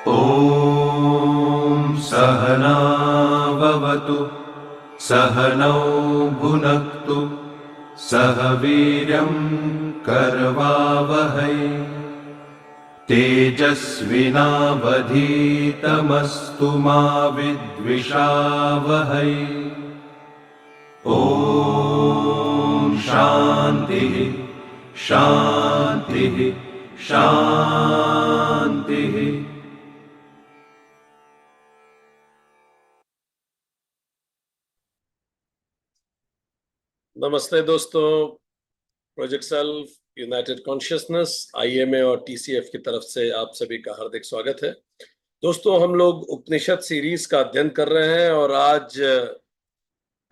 ॐ सहना भवतु सहनौ भुनक्तु सह वीर्यं करवावहै तेजस्विनावधीतमस्तु मा विद्विषावहै। ॐ शान्तिः शान्तिः शान्तिः। नमस्ते दोस्तों, project self, United consciousness, IMA और टीसीएफ की तरफ से आप सभी का हार्दिक स्वागत है। दोस्तों, हम लोग उपनिषद सीरीज का अध्ययन कर रहे हैं और आज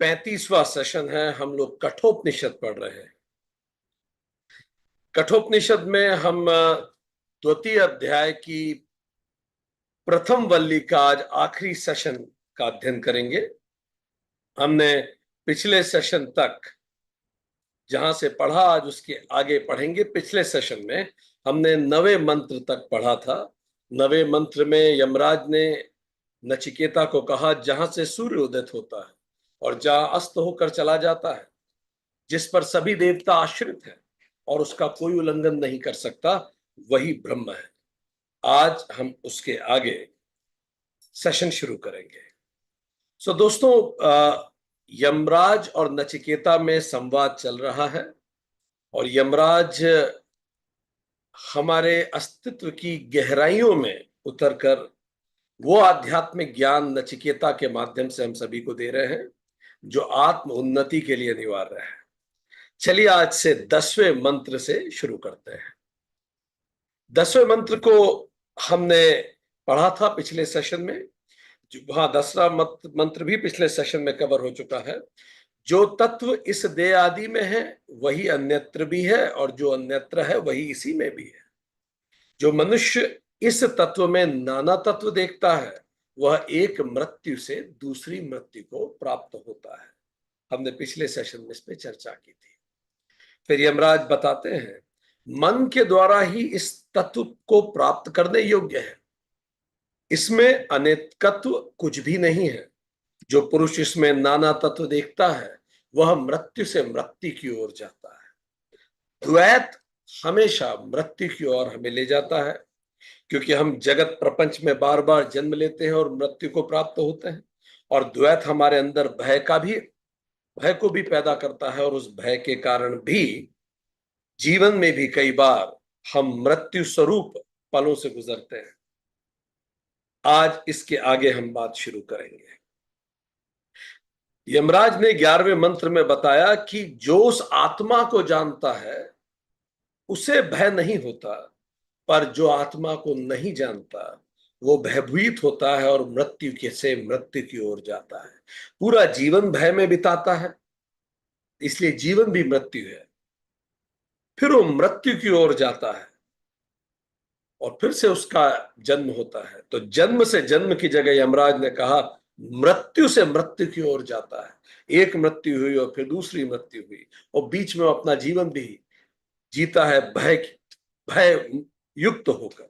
35वां सेशन है। हम लोग कठोपनिषद पढ़ रहे हैं। कठोपनिषद में हम द्वितीय अध्याय की प्रथम वल्ली का आज आखिरी सेशन का अध्ययन करेंगे। हमने पिछले सेशन तक जहां से पढ़ा, आज उसके आगे पढ़ेंगे। पिछले सेशन में हमने 9वें मंत्र तक पढ़ा था। 9वें मंत्र में यमराज ने नचिकेता को कहा, जहां से सूर्य उदित होता है और जहां अस्त होकर चला जाता है, जिस पर सभी देवता आश्रित हैं और उसका कोई उल्लंघन नहीं कर सकता, वही ब्रह्म है। आज हम उसके आगे सेशन शुरू करेंगे। सो दोस्तों, यमराज और नचिकेता में संवाद चल रहा है और यमराज हमारे अस्तित्व की गहराइयों में उतरकर वो आध्यात्मिक ज्ञान नचिकेता के माध्यम से हम सभी को दे रहे हैं जो आत्म उन्नति के लिए अनिवार्य है। चलिए आज से 10वें मंत्र से शुरू करते हैं। 10वें मंत्र को हमने पढ़ा था पिछले सेशन में। वहां 10वां मंत्र भी पिछले सेशन में कवर हो चुका है। जो तत्व इस देह आदि में है वही अन्यत्र भी है और जो अन्यत्र है वही इसी में भी है। जो मनुष्य इस तत्व में नाना तत्व देखता है वह एक मृत्यु से दूसरी मृत्यु को प्राप्त होता है। हमने पिछले सेशन में इस पे चर्चा की थी। फिर यमराज बताते हैं, मन के द्वारा ही इस तत्व को प्राप्त करने योग्य है। इसमें अनेकत्व कुछ भी नहीं है। जो पुरुष इसमें नाना तत्व देखता है वह मृत्यु से मृत्यु की ओर जाता है। द्वैत हमेशा मृत्यु की ओर हमें ले जाता है, क्योंकि हम जगत प्रपंच में बार बार जन्म लेते हैं और मृत्यु को प्राप्त होते हैं। और द्वैत हमारे अंदर भय को भी पैदा करता है और उस भय के कारण भी जीवन में भी कई बार हम मृत्यु स्वरूप पलों से गुजरते हैं। आज इसके आगे हम बात शुरू करेंगे। यमराज ने 11वें मंत्र में बताया कि जो उस आत्मा को जानता है उसे भय नहीं होता, पर जो आत्मा को नहीं जानता वो भयभीत होता है और मृत्यु के से मृत्यु की ओर जाता है। पूरा जीवन भय में बिताता है, इसलिए जीवन भी मृत्यु है। फिर वो मृत्यु की ओर जाता है और फिर से उसका जन्म होता है। तो जन्म से जन्म की जगह यमराज ने कहा मृत्यु से मृत्यु की ओर जाता है। एक मृत्यु हुई और फिर दूसरी मृत्यु हुई और बीच में अपना जीवन भी जीता है भय युक्त होकर।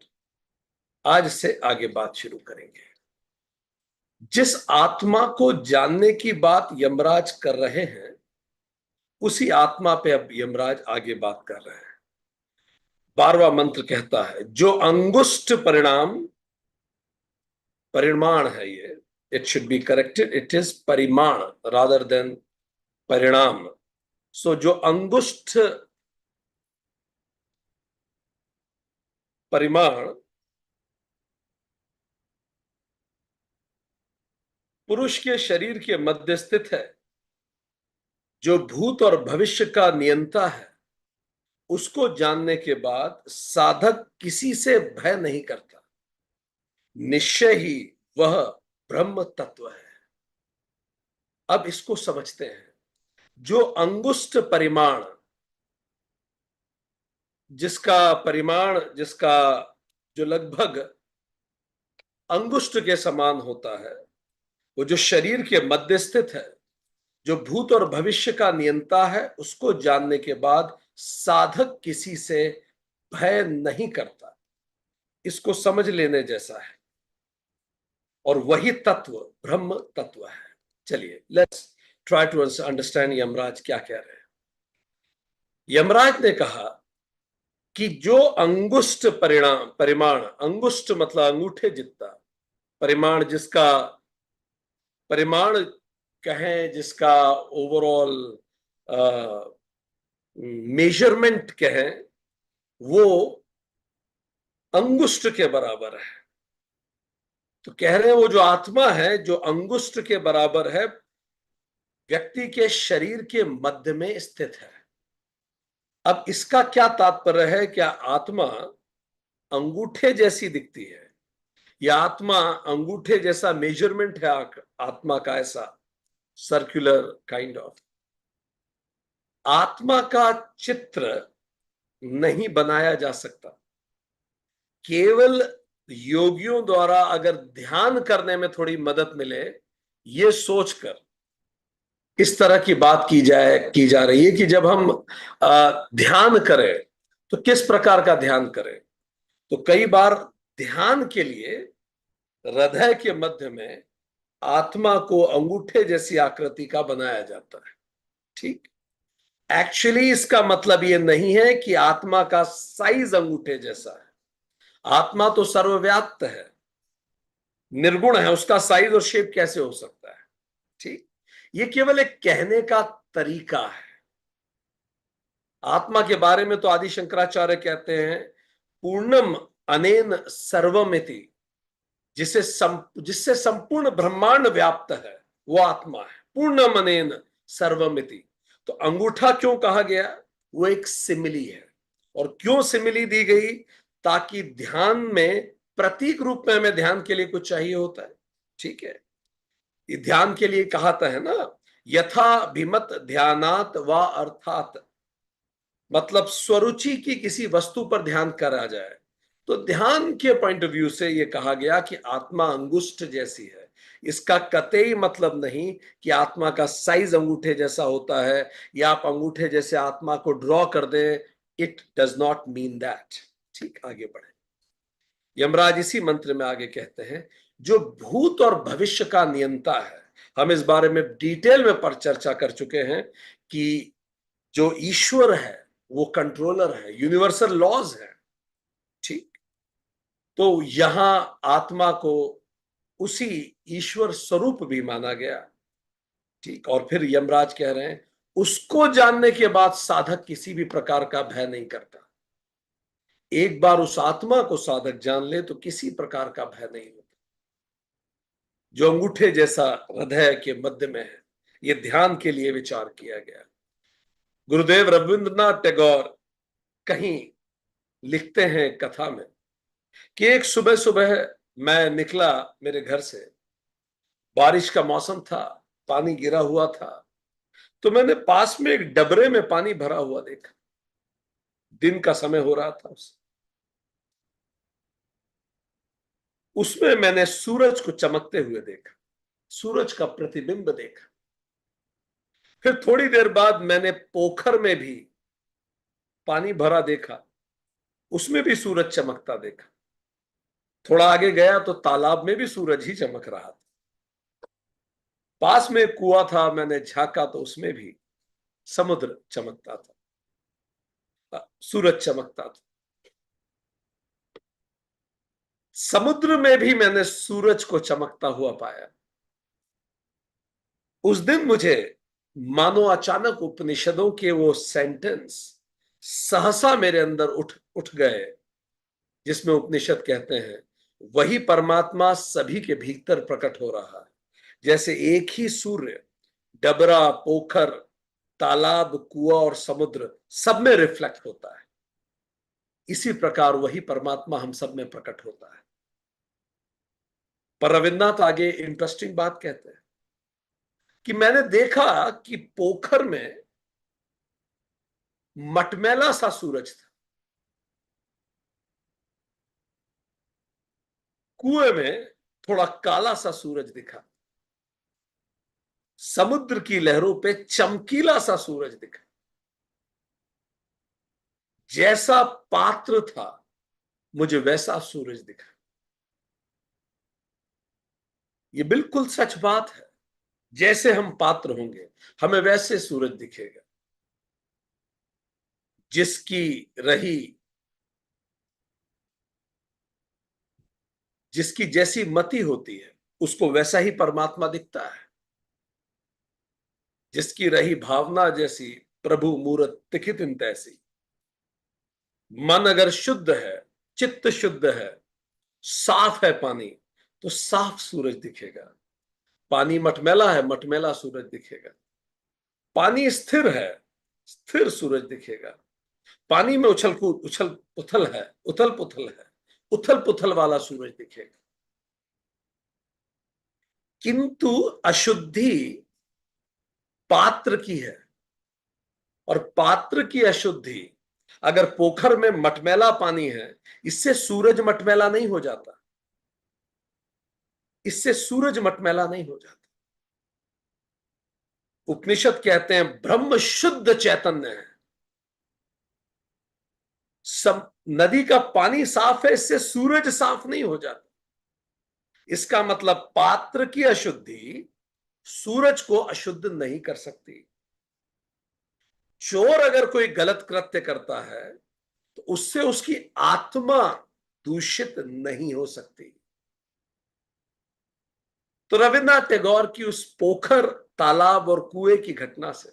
आज से आगे बात शुरू करेंगे। जिस आत्मा को जानने की बात यमराज कर रहे हैं उसी आत्मा पे अब यमराज आगे बात कर रहे हैं। 12वां मंत्र कहता है, जो अंगुष्ठ परिमाण है, ये it should be corrected, it is परिमाण रादर देन परिणाम। सो जो अंगुष्ठ परिमाण पुरुष के शरीर के मध्य स्थित है, जो भूत और भविष्य का नियंता है, उसको जानने के बाद साधक किसी से भय नहीं करता। निश्चय ही वह ब्रह्म तत्व है। अब इसको समझते हैं। जो अंगुष्ठ परिमाण, जिसका जो लगभग अंगुष्ठ के समान होता है, वो जो शरीर के मध्य स्थित है, जो भूत और भविष्य का नियंता है, उसको जानने के बाद साधक किसी से भय नहीं करता। इसको समझ लेने जैसा है। और वही तत्व ब्रह्म तत्व है। चलिए let's try to understand Yamraj क्या कह रहे हैं। यमराज ने कहा कि जो अंगुष्ठ परिमाण, अंगुष्ठ मतलब अंगूठे जितना परिमाण, जिसका परिमाण कहें, जिसका ओवरऑल मेजरमेंट कहें, वो अंगुष्ठ के बराबर है। तो कह रहे हैं वो जो आत्मा है जो अंगुष्ठ के बराबर है, व्यक्ति के शरीर के मध्य में स्थित है। अब इसका क्या तात्पर्य है? क्या आत्मा अंगूठे जैसी दिखती है, या आत्मा अंगूठे जैसा मेजरमेंट है आत्मा का, ऐसा सर्कुलर काइंड ऑफ? आत्मा का चित्र नहीं बनाया जा सकता। केवल योगियों द्वारा अगर ध्यान करने में थोड़ी मदद मिले, ये सोचकर इस तरह की बात की जा रही है कि जब हम ध्यान करें तो किस प्रकार का ध्यान करें। तो कई बार ध्यान के लिए हृदय के मध्य में आत्मा को अंगूठे जैसी आकृति का बनाया जाता है। ठीक, एक्चुअली इसका मतलब यह नहीं है कि आत्मा का साइज अंगूठे जैसा है। आत्मा तो सर्वव्याप्त है, निर्गुण है, उसका साइज और शेप कैसे हो सकता है? ठीक, ये केवल एक कहने का तरीका है। आत्मा के बारे में तो आदि शंकराचार्य कहते हैं पूर्णम अनेन सर्वमिति, जिससे संपूर्ण ब्रह्मांड व्याप्त है, वो आत्मा है। पूर्णम अनेन सर्वमिति। तो अंगूठा क्यों कहा गया? वो एक सिमिली है। और क्यों सिमिली दी गई? ताकि ध्यान में प्रतीक रूप में हमें ध्यान के लिए कुछ चाहिए होता है। ठीक है, ये ध्यान के लिए कहा था है ना, यथा भिमत ध्यानात व अर्थात, मतलब स्वरुचि की किसी वस्तु पर ध्यान करा जाए। तो ध्यान के पॉइंट ऑफ व्यू से यह कहा गया कि आत्मा अंगुष्ठ जैसी है। इसका कतई मतलब नहीं कि आत्मा का साइज अंगूठे जैसा होता है, या आप अंगूठे जैसे आत्मा को ड्रॉ कर दें। It does not mean that. ठीक, आगे बढ़े। यमराज इसी मंत्र में आगे कहते हैं, जो भूत और भविष्य का नियंता है। हम इस बारे में डिटेल में पर चर्चा कर चुके हैं कि जो ईश्वर है वो कंट्रोलर है, यूनिवर्सल लॉज है। ठीक, तो यहां आत्मा को उसी ईश्वर स्वरूप भी माना गया। ठीक, और फिर यमराज कह रहे हैं उसको जानने के बाद साधक किसी भी प्रकार का भय नहीं करता। एक बार उस आत्मा को साधक जान ले तो किसी प्रकार का भय नहीं होता, जो अंगूठे जैसा हृदय के मध्य में है। यह ध्यान के लिए विचार किया गया। गुरुदेव रविंद्रनाथ टैगोर कहीं लिखते हैं कथा में कि एक सुबह सुबह मैं निकला मेरे घर से, बारिश का मौसम था, पानी गिरा हुआ था। तो मैंने पास में एक डबरे में पानी भरा हुआ देखा। दिन का समय हो रहा था। उसमें मैंने सूरज को चमकते हुए देखा, सूरज का प्रतिबिंब देखा। फिर थोड़ी देर बाद मैंने पोखर में भी पानी भरा देखा, उसमें भी सूरज चमकता देखा। थोड़ा आगे गया तो तालाब में भी सूरज ही चमक रहा था। पास में कुआं था, मैंने झांका तो उसमें भी समुद्र चमकता था, सूरज चमकता था। समुद्र में भी मैंने सूरज को चमकता हुआ पाया। उस दिन मुझे मानो अचानक उपनिषदों के वो सेंटेंस सहसा मेरे अंदर उठ उठ गए, जिसमें उपनिषद कहते हैं वही परमात्मा सभी के भीतर प्रकट हो रहा है। जैसे एक ही सूर्य डबरा, पोखर, तालाब, कुआं और समुद्र सब में रिफ्लेक्ट होता है, इसी प्रकार वही परमात्मा हम सब में प्रकट होता है। पर रविन्द्रनाथ आगे इंटरेस्टिंग बात कहते हैं कि मैंने देखा कि पोखर में मटमैला सा सूरज था, कुएं में थोड़ा काला सा सूरज दिखा, समुद्र की लहरों पे चमकीला सा सूरज दिखा। जैसा पात्र था मुझे वैसा सूरज दिखा। ये बिल्कुल सच बात है। जैसे हम पात्र होंगे हमें वैसे सूरज दिखेगा। जिसकी रही, जिसकी जैसी मति होती है उसको वैसा ही परमात्मा दिखता है। जिसकी रही भावना जैसी, प्रभु मूरत तिखित तैसी। मन अगर शुद्ध है, चित्त शुद्ध है, साफ है पानी, तो साफ सूरज दिखेगा। पानी मटमैला है, मटमैला सूरज दिखेगा। पानी स्थिर है, स्थिर सूरज दिखेगा। पानी में उछल कूद, उछल पुथल है, उथल पुथल है, उथल पुथल वाला सूरज दिखेगा। किंतु अशुद्धि पात्र की है, और पात्र की अशुद्धि, अगर पोखर में मटमैला पानी है, इससे सूरज मटमैला नहीं हो जाता। इससे सूरज मटमैला नहीं हो जाता। उपनिषद कहते हैं ब्रह्म शुद्ध चैतन्य है। सब नदी का पानी साफ है, इससे सूरज साफ नहीं हो जाता। इसका मतलब पात्र की अशुद्धि सूरज को अशुद्ध नहीं कर सकती। चोर अगर कोई गलत कृत्य करता है तो उससे उसकी आत्मा दूषित नहीं हो सकती। तो रविन्द्रनाथ टैगोर की उस पोखर, तालाब और कुएं की घटना से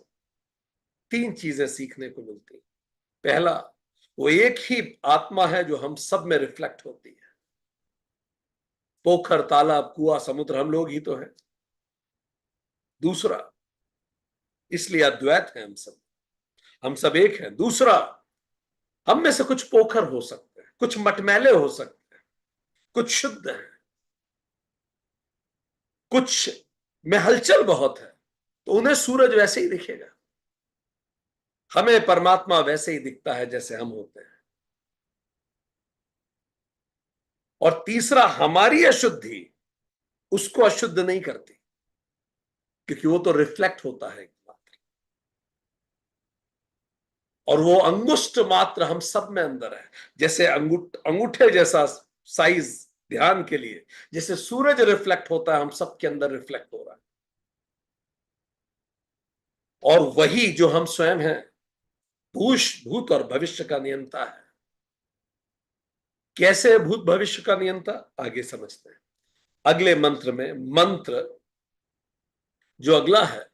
3 चीजें सीखने को मिलती। पहला, वो एक ही आत्मा है जो हम सब में रिफ्लेक्ट होती है। पोखर, तालाब, कुआं, समुद्र हम लोग ही तो हैं। दूसरा, इसलिए अद्वैत है, हम सब एक हैं। दूसरा, हम में से कुछ पोखर हो सकते हैं, कुछ मटमैले हो सकते हैं, कुछ शुद्ध हैं, कुछ में हलचल बहुत है, तो उन्हें सूरज वैसे ही दिखेगा। हमें परमात्मा वैसे ही दिखता है जैसे हम होते हैं। और तीसरा, हमारी अशुद्धि उसको अशुद्ध नहीं करती, क्योंकि वो तो रिफ्लेक्ट होता है मात्र, और वो अंगुष्ठ मात्र हम सब में अंदर है। जैसे अंगूठे जैसा साइज ध्यान के लिए, जैसे सूरज रिफ्लेक्ट होता है, हम सब के अंदर रिफ्लेक्ट हो रहा है। और वही जो हम स्वयं हैं, भूत और भविष्य का नियंता है। कैसे भूत भविष्य का नियंता, आगे समझते हैं। अगले मंत्र में, मंत्र जो अगला है,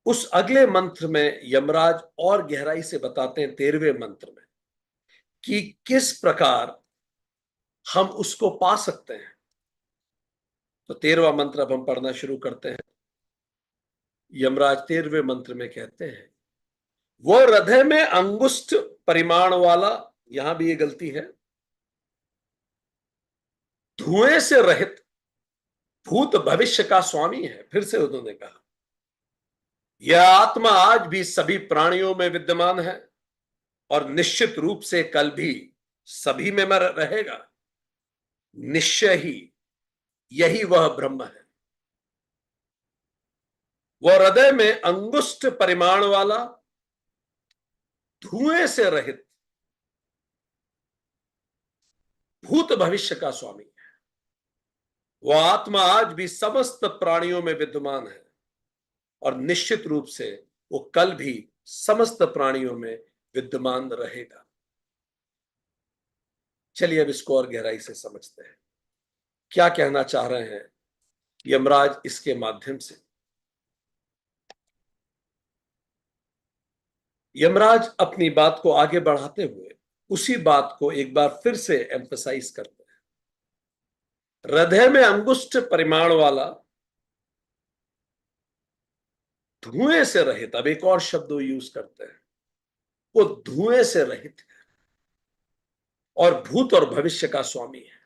उस अगले मंत्र में यमराज और गहराई से बताते हैं 13वें मंत्र में कि किस प्रकार हम उसको पा सकते हैं। तो 13वां मंत्र अब हम पढ़ना शुरू करते हैं। यमराज 13वें मंत्र में कहते हैं, वो हृदय में अंगुष्ठ परिमाण वाला, यहां भी ये गलती है, धुएं से रहित भूत भविष्य का स्वामी है। फिर से उन्होंने कहा, यह आत्मा आज भी सभी प्राणियों में विद्यमान है और निश्चित रूप से कल भी सभी में रहेगा। निश्चय ही यही वह ब्रह्म है। वह हृदय में अंगुष्ठ परिमाण वाला, धुएं से रहित भूत भविष्य का स्वामी है। वह आत्मा आज भी समस्त प्राणियों में विद्यमान है और निश्चित रूप से वो कल भी समस्त प्राणियों में विद्यमान रहेगा। चलिए अब इसको और गहराई से समझते हैं। क्या कहना चाह रहे हैं यमराज इसके माध्यम से। यमराज अपनी बात को आगे बढ़ाते हुए उसी बात को एक बार फिर से एम्फसाइज करते हैं। हृदय में अंगुष्ठ परिमाण वाला, धुएं से रहित, अब एक और शब्द वो यूज करते हैं, वो धुएं से रहित है और भूत और भविष्य का स्वामी है।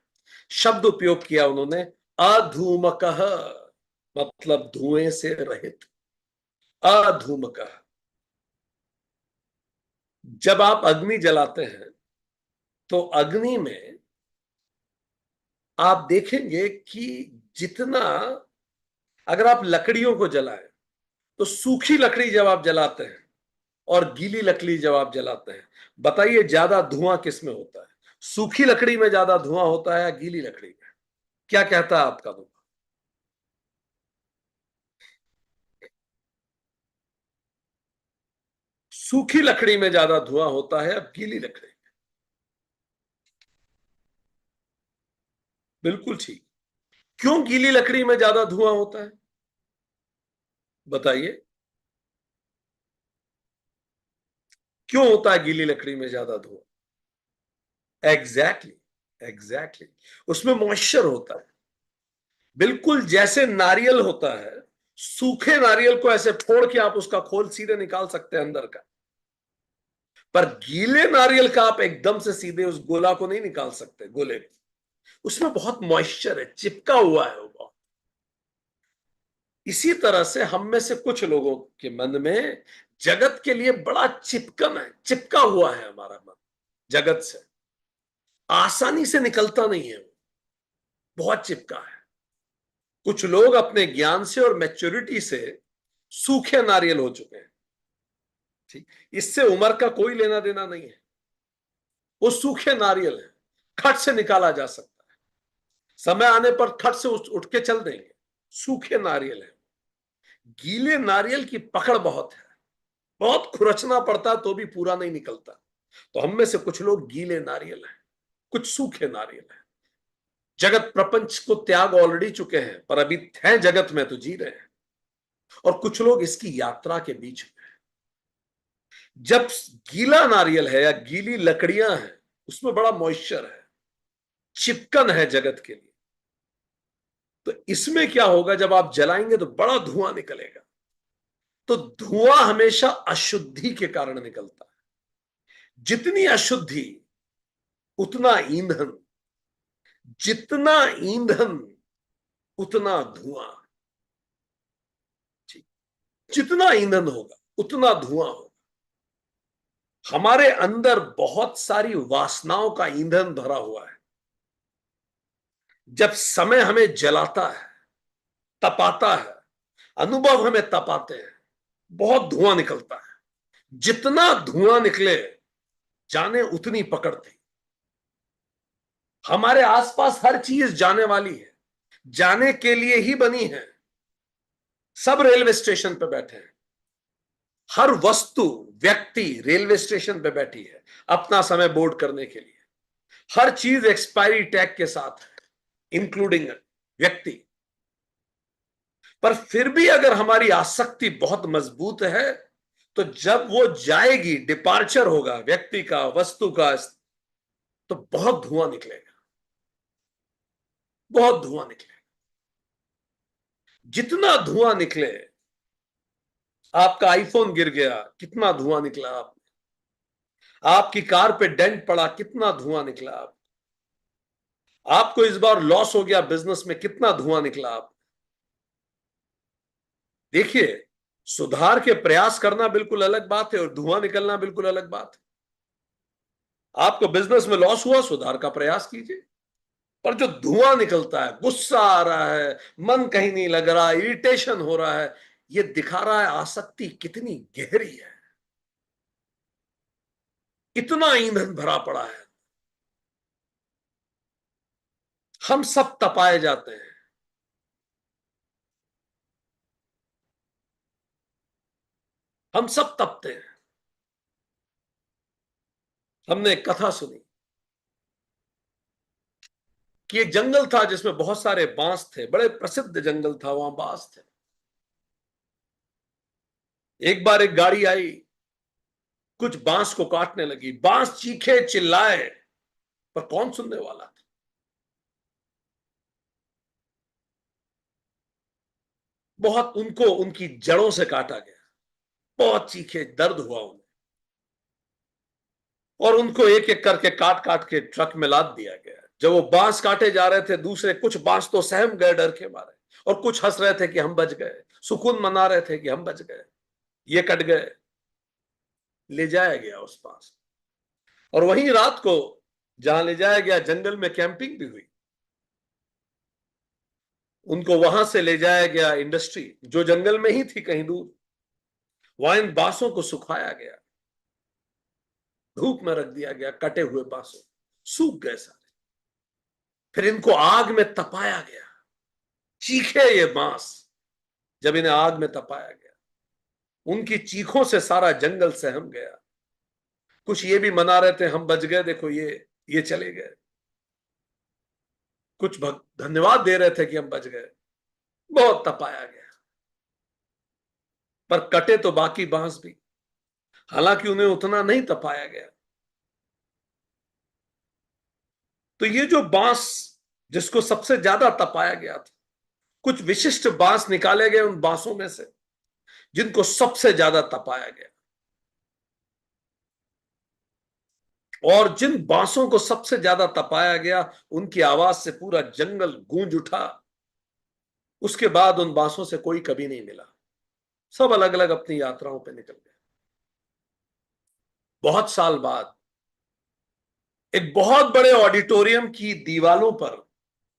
शब्द उपयोग किया उन्होंने, अधूमकः, मतलब धुएं से रहित। अधूमकः, जब आप अग्नि जलाते हैं तो अग्नि में आप देखेंगे कि जितना, अगर आप लकड़ियों को जलाएं तो सूखी लकड़ी जब आप जलाते हैं और गीली लकड़ी जब आप जलाते हैं, बताइए ज्यादा धुआं किस में होता है? सूखी लकड़ी में ज्यादा धुआं होता है या गीली लकड़ी में? क्या कहता है आपका धुआं? सूखी लकड़ी में ज्यादा धुआं होता है अब गीली लकड़ी में? बिल्कुल ठीक। क्यों गीली लकड़ी में ज्यादा धुआं होता है बताइए? क्यों होता है गीली लकड़ी में ज्यादा धुआं? Exactly, exactly. उसमें मॉइस्चर होता है। बिल्कुल जैसे नारियल होता है, सूखे नारियल को ऐसे फोड़ के आप उसका खोल सीधे निकाल सकते हैं अंदर का, पर गीले नारियल का आप एकदम से सीधे उस गोला को नहीं निकाल सकते। गोले को, उसमें बहुत मॉइस्चर है, चिपका हुआ है वो बहुत। इसी तरह से हम में से कुछ लोगों के मन में जगत के लिए बड़ा चिपकन है, चिपका हुआ है हमारा मन जगत से, आसानी से निकलता नहीं है वो, बहुत चिपका है। कुछ लोग अपने ज्ञान से और मैच्योरिटी से सूखे नारियल हो चुके हैं। ठीक, इससे उम्र का कोई लेना देना नहीं है, वो सूखे नारियल है, खट से निकाला जा सकता है, समय आने पर खट से उठ के चल देंगे। सूखे नारियल है। गीले नारियल की पकड़ बहुत है, बहुत खुरचना पड़ता है तो भी पूरा नहीं निकलता। तो हम में से कुछ लोग गीले नारियल हैं, कुछ सूखे नारियल हैं। जगत प्रपंच को त्याग ऑलरेडी चुके हैं, पर अभी हैं जगत में तो जी रहे हैं। और कुछ लोग इसकी यात्रा के बीच में। जब गीला नारियल है या गीली लकड़ियां हैं, उसमें बड़ा मॉइस्चर है, चिपकन है जगत के लिए। तो इसमें क्या होगा, जब आप जलाएंगे तो बड़ा धुआं निकलेगा। तो धुआं हमेशा अशुद्धि के कारण निकलता है। जितनी अशुद्धि उतना ईंधन, जितना ईंधन उतना धुआं। जितना ईंधन होगा उतना धुआं होगा। हमारे अंदर बहुत सारी वासनाओं का ईंधन भरा हुआ है। जब समय हमें जलाता है, तपाता है, अनुभव हमें तपाते हैं, बहुत धुआं निकलता है। जितना धुआं निकले, जाने उतनी पकड़ थी। हमारे आसपास हर चीज जाने वाली है, जाने के लिए ही बनी है। सब रेलवे स्टेशन पे बैठे हैं, हर वस्तु, व्यक्ति रेलवे स्टेशन पे बैठी है अपना समय बोर्ड करने के लिए। हर चीज एक्सपायरी टैग के साथ है, इंक्लूडिंग व्यक्ति। पर फिर भी अगर हमारी आसक्ति बहुत मजबूत है, तो जब वो जाएगी, डिपार्चर होगा व्यक्ति का, वस्तु का, तो बहुत धुआं निकलेगा, बहुत धुआं निकलेगा। जितना धुआं निकले, आपका आईफोन गिर गया, कितना धुआं निकला आप, आपकी कार पे डेंट पड़ा, कितना धुआं निकला आप, आपको इस बार लॉस हो गया बिजनेस में, कितना धुआं निकला आप। देखिए, सुधार के प्रयास करना बिल्कुल अलग बात है और धुआं निकलना बिल्कुल अलग बात है। आपको बिजनेस में लॉस हुआ, सुधार का प्रयास कीजिए, पर जो धुआं निकलता है, गुस्सा आ रहा है, मन कहीं नहीं लग रहा, इरिटेशन हो रहा है, ये दिखा रहा है आसक्ति कितनी गहरी है, कितना ईंधन भरा पड़ा है। हम सब तपाए जाते हैं, हम सब तपते हैं। हमने एक कथा सुनी कि एक जंगल था जिसमें बहुत सारे बांस थे, बड़े प्रसिद्ध जंगल था, वहां बांस थे। एक बार एक गाड़ी आई, कुछ बांस को काटने लगी, बांस चीखे चिल्लाए, पर कौन सुनने वाला था। बहुत उनको उनकी जड़ों से काटा गया, बहुत चीखे, दर्द हुआ उन्हें, और उनको एक एक करके काट काट के ट्रक में लाद दिया गया। जब वो बांस काटे जा रहे थे, दूसरे कुछ बांस तो सहम गए डर के मारे, और कुछ हंस रहे थे कि हम बच गए, सुकून मना रहे थे कि हम बच गए, ये कट गए। ले जाया गया उस बांस, और वहीं रात को जहां ले जाया गया, जंगल में कैंपिंग भी हुई। उनको वहां से ले जाया गया इंडस्ट्री, जो जंगल में ही थी कहीं दूर, वहां इन बांसों को सुखाया गया, धूप में रख दिया गया, कटे हुए बांसों, सूख गए सारे। फिर इनको आग में तपाया गया, चीखे ये बांस, जब इन्हें आग में तपाया गया, उनकी चीखों से सारा जंगल सहम गया। कुछ ये भी मना रहे थे, हम बच गए, देखो ये चले गए। कुछ धन्यवाद दे रहे थे कि हम बच गए। बहुत तपाया गया, पर कटे तो बाकी बांस भी, हालांकि उन्हें उतना नहीं तपाया गया। तो ये जो बांस जिसको सबसे ज्यादा तपाया गया था, कुछ विशिष्ट बांस निकाले गए उन बांसों में से जिनको सबसे ज्यादा तपाया गया। और जिन बांसों को सबसे ज्यादा तपाया गया, उनकी आवाज से पूरा जंगल गूंज उठा। उसके बाद उन बांसों से कोई कभी नहीं मिला। सब अलग अलग अपनी यात्राओं पे निकल गए। बहुत साल बाद एक बहुत बड़े ऑडिटोरियम की दीवारों पर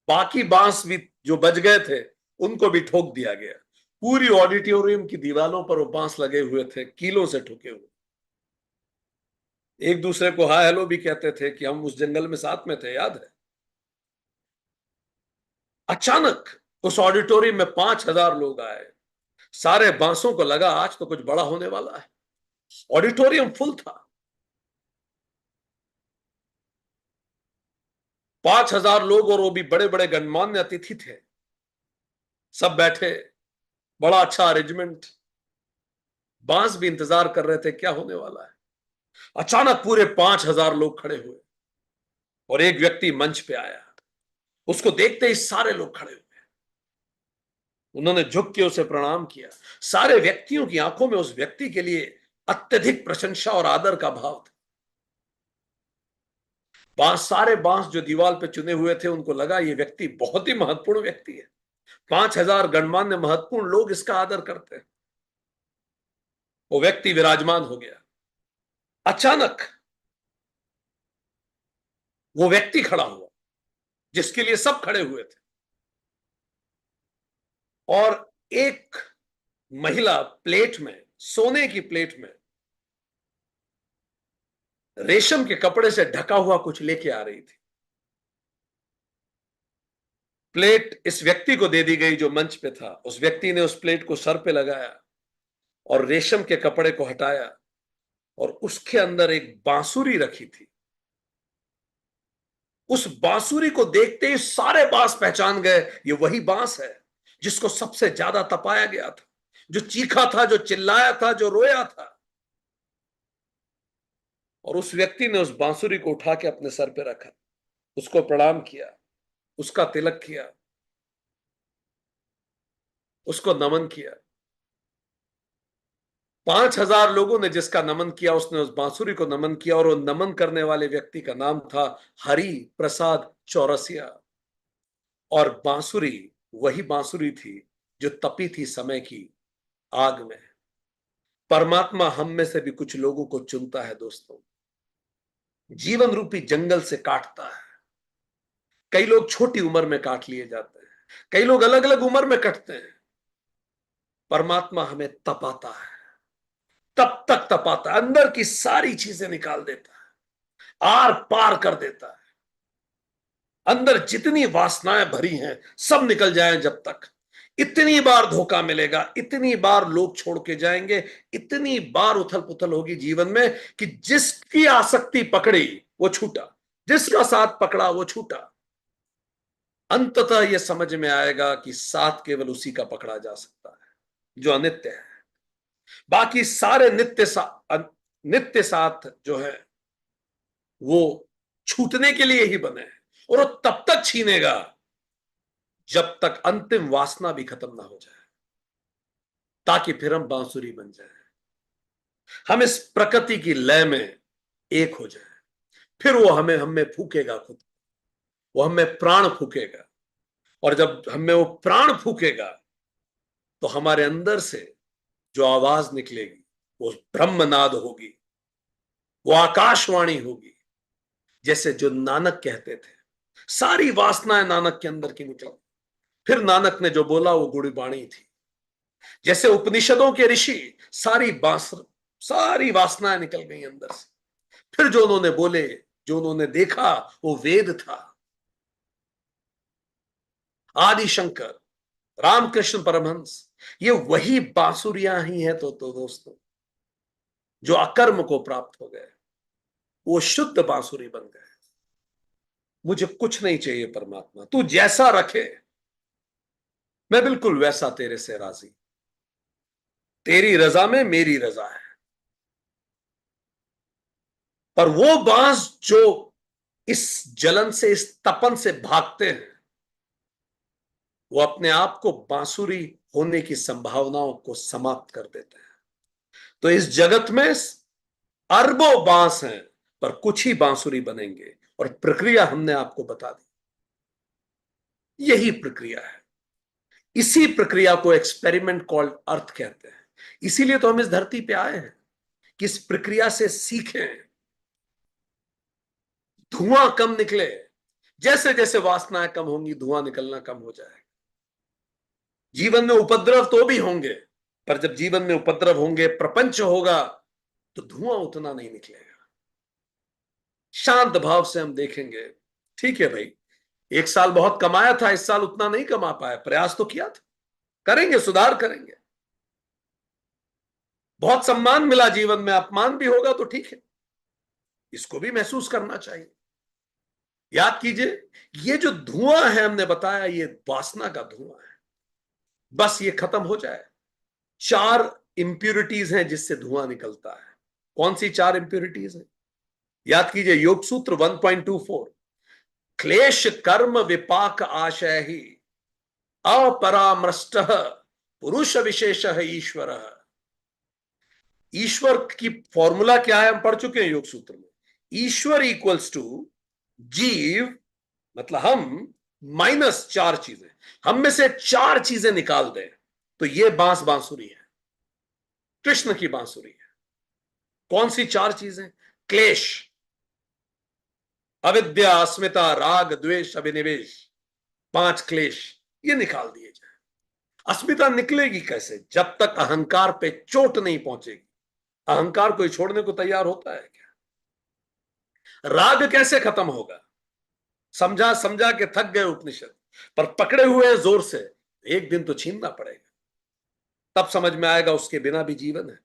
बाकी बांस भी जो बच गए थे उनको भी ठोक दिया गया। पूरी ऑडिटोरियम की दीवारों पर वो बांस लगे हुए थे, कीलों से ठुके हुए। एक दूसरे को हाय हेलो भी कहते थे कि हम उस जंगल में साथ में थे, याद है। अचानक उस ऑडिटोरियम में 5,000 लोग आए। सारे बांसों को लगा आज तो कुछ बड़ा होने वाला है। ऑडिटोरियम फुल था। 5,000 लोग, और वो भी बड़े बड़े गणमान्य अतिथि थे। सब बैठे, बड़ा अच्छा अरेंजमेंट। बांस भी इंतजार कर रहे थे क्या होने वाला है। अचानक पूरे 5,000 लोग खड़े हुए और एक व्यक्ति मंच पे आया। उसको देखते ही सारे लोग खड़े हुए। उन्होंने झुक के उसे प्रणाम किया। सारे व्यक्तियों की आंखों में उस व्यक्ति के लिए अत्यधिक प्रशंसा और आदर का भाव था। सारे बांस जो दीवार पे चुने हुए थे, उनको लगा ये व्यक्ति बहुत ही महत्वपूर्ण व्यक्ति है। 5,000 गणमान्य महत्वपूर्ण लोग इसका आदर करते हैं। वो व्यक्ति विराजमान हो गया। अचानक वो व्यक्ति खड़ा हुआ जिसके लिए सब खड़े हुए थे, और एक महिला प्लेट में, सोने की प्लेट में रेशम के कपड़े से ढका हुआ कुछ लेके आ रही थी। प्लेट इस व्यक्ति को दे दी गई जो मंच पे था। उस व्यक्ति ने उस प्लेट को सर पे लगाया और रेशम के कपड़े को हटाया, और उसके अंदर एक बांसुरी रखी थी। उस बांसुरी को देखते ही सारे बांस पहचान गए, ये वही बांस है जिसको सबसे ज्यादा तपाया गया था, जो चीखा था, जो चिल्लाया था, जो रोया था। और उस व्यक्ति ने उस बांसुरी को उठा के अपने सर पे रखा, उसको प्रणाम किया, उसका तिलक किया, उसको नमन किया। 5,000 लोगों ने जिसका नमन किया, उसने उस बांसुरी को नमन किया, और वो नमन करने वाले व्यक्ति का नाम था हरि प्रसाद चौरसिया। और बांसुरी वही बांसुरी थी जो तपी थी समय की आग में। परमात्मा हम में से भी कुछ लोगों को चुनता है दोस्तों, जीवन रूपी जंगल से काटता है। कई लोग छोटी उम्र में काट लिए जाते हैं, कई लोग अलग अलग उम्र में कटते हैं। परमात्मा हमें तपाता है, तब तक तपाता है, अंदर की सारी चीजें निकाल देता है, आर पार कर देता है। अंदर जितनी वासनाएं भरी हैं सब निकल जाएं। जब तक इतनी बार धोखा मिलेगा, इतनी बार लोग छोड़ के जाएंगे, इतनी बार उथल पुथल होगी जीवन में कि जिसकी आसक्ति पकड़ी वो छूटा, जिसका साथ पकड़ा वो छूटा। अंततः यह समझ में आएगा कि साथ केवल उसी का पकड़ा जा सकता है जो अनित्य है। बाकी सारे नित्य साथ जो है वो छूटने के लिए ही बने हैं, और वो तब तक छीनेगा जब तक अंतिम वासना भी खत्म ना हो जाए, ताकि फिर हम बांसुरी बन जाए, हम इस प्रकृति की लय में एक हो जाए। फिर वो हमें हमें फूकेगा खुद, वो हमें प्राण फूकेगा। और जब हमें वो प्राण फूकेगा तो हमारे अंदर से जो आवाज निकलेगी वो ब्रह्मनाद होगी, वो आकाशवाणी होगी। जैसे जो नानक कहते थे, सारी वासनाएं नानक के अंदर की निकली। फिर नानक ने जो बोला वो गुड़बाणी थी। जैसे उपनिषदों के ऋषि, सारी वासनाएं निकल गई अंदर से। फिर जो उन्होंने बोले, जो उन्होंने देखा, वो वेद था। आदि शंकर रामकृष्ण परमहंस, ये वही बांसुरियां ही हैं तो दोस्तों, जो अकर्म को प्राप्त हो गए, वो शुद्ध बांसुरी बन गए। मुझे कुछ नहीं चाहिए परमात्मा, तू जैसा रखे मैं बिल्कुल वैसा तेरे से राजी, तेरी रजा में मेरी रजा है। पर वो बांस जो इस जलन से, इस तपन से भागते हैं, वो अपने आप को बांसुरी होने की संभावनाओं को समाप्त कर देते हैं। तो इस जगत में अरबों बांस हैं, पर कुछ ही बांसुरी बनेंगे, और प्रक्रिया हमने आपको बता दी। यही प्रक्रिया है, इसी प्रक्रिया को एक्सपेरिमेंट कॉल्ड अर्थ कहते हैं। इसीलिए तो हम इस धरती पे आए हैं कि इस प्रक्रिया से सीखें, धुआं कम निकले। जैसे जैसे वासनाएं कम होंगी, धुआं निकलना कम हो जाएगा। जीवन में उपद्रव तो भी होंगे, पर जब जीवन में उपद्रव होंगे, प्रपंच होगा, तो धुआं उतना नहीं निकलेगा। शांत भाव से हम देखेंगे, ठीक है भाई, एक साल बहुत कमाया था, इस साल उतना नहीं कमा पाया, प्रयास तो किया था, करेंगे, सुधार करेंगे। बहुत सम्मान मिला जीवन में, अपमान भी होगा तो ठीक है, इसको भी महसूस करना चाहिए। याद कीजिए, ये जो धुआं है हमने बताया, ये वासना का धुआं है। बस ये खत्म हो जाए। 4 इंप्यूरिटीज हैं जिससे धुआं निकलता है। कौन सी 4 इंप्यूरिटीज हैं? याद कीजिए, योग सूत्र 1.24, क्लेश कर्म विपाक आशय ही अपरामृष्ट पुरुष विशेष ईश्वर। ईश्वर की फॉर्मूला क्या है, हम पढ़ चुके हैं योग सूत्र में। ईश्वर इक्वल्स टू जीव, मतलब हम, माइनस 4 चीजें। हम में से 4 चीजें निकाल दें तो ये बांसुरी है, कृष्ण की बांसुरी है। कौन सी 4 चीजें? क्लेश, अविद्या, अस्मिता, राग, द्वेष, अभिनिवेश, 5 क्लेश, ये निकाल दिए जाए। अस्मिता निकलेगी कैसे? जब तक अहंकार पे चोट नहीं पहुंचेगी। अहंकार कोई छोड़ने को तैयार होता है क्या? राग कैसे खत्म होगा? समझा समझा के थक गए उपनिषद, पर पकड़े हुए हैं जोर से, एक दिन तो छीनना पड़ेगा। तब समझ में आएगा उसके बिना भी जीवन है,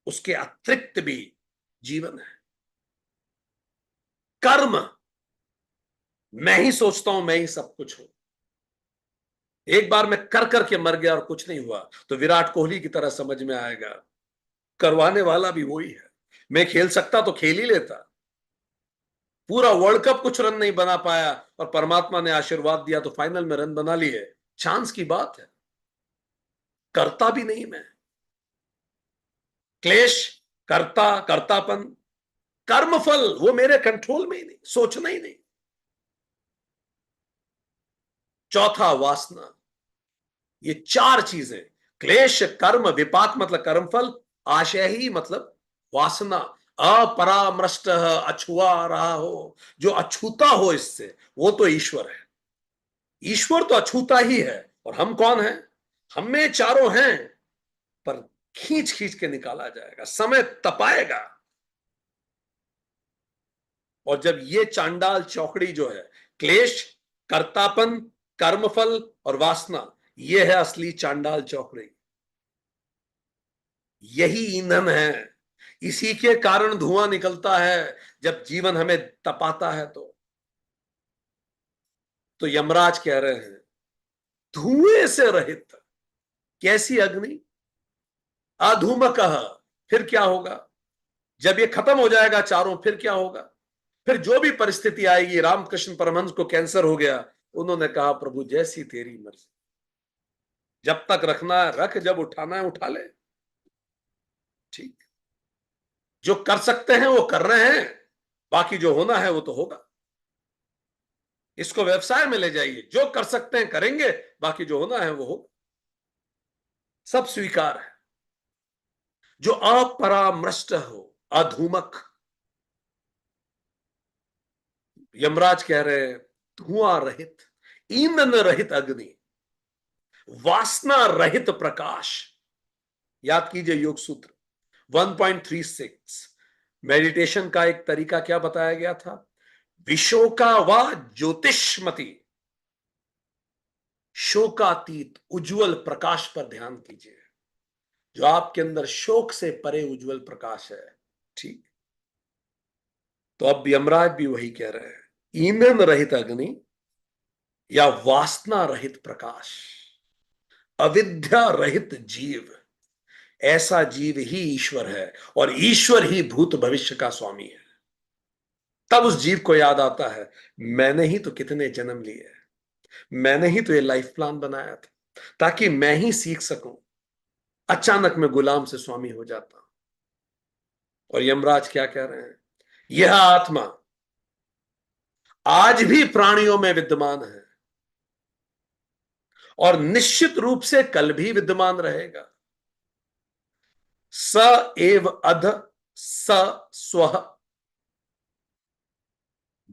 उसके अतिरिक्त भी जीवन है। कर्म, मैं ही सोचता हूं मैं ही सब कुछ हूं। एक बार मैं कर करके मर गया और कुछ नहीं हुआ, तो विराट कोहली की तरह समझ में आएगा, करवाने वाला भी वही है। मैं खेल सकता तो खेल ही लेता, पूरा वर्ल्ड कप कुछ रन नहीं बना पाया, और परमात्मा ने आशीर्वाद दिया तो फाइनल में रन बना लिए। चांस की बात है, करता भी नहीं मैं। क्लेश, करता, कर्तापन, कर्मफल वो मेरे कंट्रोल में ही नहीं, सोचना ही नहीं। चौथा, वासना। ये 4 चीजें, क्लेश, कर्म, विपाक मतलब कर्मफल, आशय ही मतलब वासना, अपरामृष्ट, अछुआ रहा हो, जो अछूता हो इससे, वो तो ईश्वर है। ईश्वर तो अछूता ही है, और हम कौन हैं? हम में चारों हैं, पर खींच खींच के निकाला जाएगा, समय तपाएगा। और जब ये चांडाल चौकड़ी जो है, क्लेश, कर्तापन, कर्मफल और वासना, ये है असली चांडाल चौकड़ी। यही ईंधन है, इसी के कारण धुआं निकलता है जब जीवन हमें तपाता है। तो यमराज कह रहे हैं, धुएं से रहित कैसी अग्नि? अधूमकः, फिर क्या होगा? जब ये खत्म हो जाएगा चारों, फिर क्या होगा? फिर जो भी परिस्थिति आएगी, रामकृष्ण परमहंस को कैंसर हो गया, उन्होंने कहा, प्रभु जैसी तेरी मर्जी, जब तक रखना है रख, जब उठाना है उठा ले। ठीक, जो कर सकते हैं वो कर रहे हैं, बाकी जो होना है वो तो होगा। इसको व्यवसाय में ले जाइए, जो कर सकते हैं करेंगे, बाकी जो होना है वो होगा। सब स्वीकार है। जो अपरामृष्ट हो, अधूमक, यमराज कह रहे हैं, धुआं रहित, ईंधन रहित अग्नि, वासना रहित प्रकाश। याद कीजिए योग सूत्र 1.36, मेडिटेशन का एक तरीका क्या बताया गया था? विशोका व ज्योतिष्मति, शोकातीत उज्जवल प्रकाश पर ध्यान कीजिए, जो आपके अंदर शोक से परे उज्जवल प्रकाश है। ठीक। तो अब यमराज भी वही कह रहे हैं, ईंधन रहित अग्नि या वासना रहित प्रकाश, अविद्या रहित जीव, ऐसा जीव ही ईश्वर है और ईश्वर ही भूत भविष्य का स्वामी है। तब उस जीव को याद आता है, मैंने ही तो कितने जन्म लिए, मैंने ही तो ये लाइफ प्लान बनाया था ताकि मैं ही सीख सकूं। अचानक मैं गुलाम से स्वामी हो जाता हूं। और यमराज क्या कह रहे हैं, यह आत्मा आज भी प्राणियों में विद्यमान है और निश्चित रूप से कल भी विद्यमान रहेगा। स एव अध स स्व।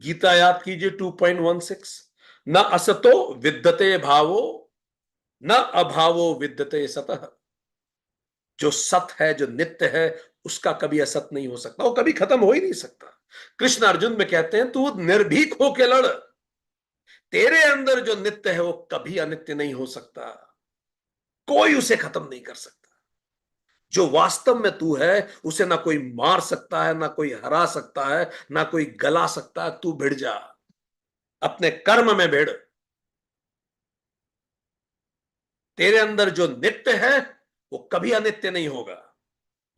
गीता याद कीजिए 2.16, न असतो विद्यते भावो न अभावो विद्यते सतः। जो सत है, जो नित्य है, उसका कभी असत नहीं हो सकता, वो कभी खत्म हो ही नहीं सकता। कृष्ण अर्जुन में कहते हैं, तू निर्भीक होके लड़, तेरे अंदर जो नित्य है वो कभी अनित्य नहीं हो सकता, कोई उसे खत्म नहीं कर सकता। जो वास्तव में तू है उसे ना कोई मार सकता है, ना कोई हरा सकता है, ना कोई गला सकता है। तू भिड़ जा, अपने कर्म में भिड़। तेरे अंदर जो नित्य है वो कभी अनित्य नहीं होगा।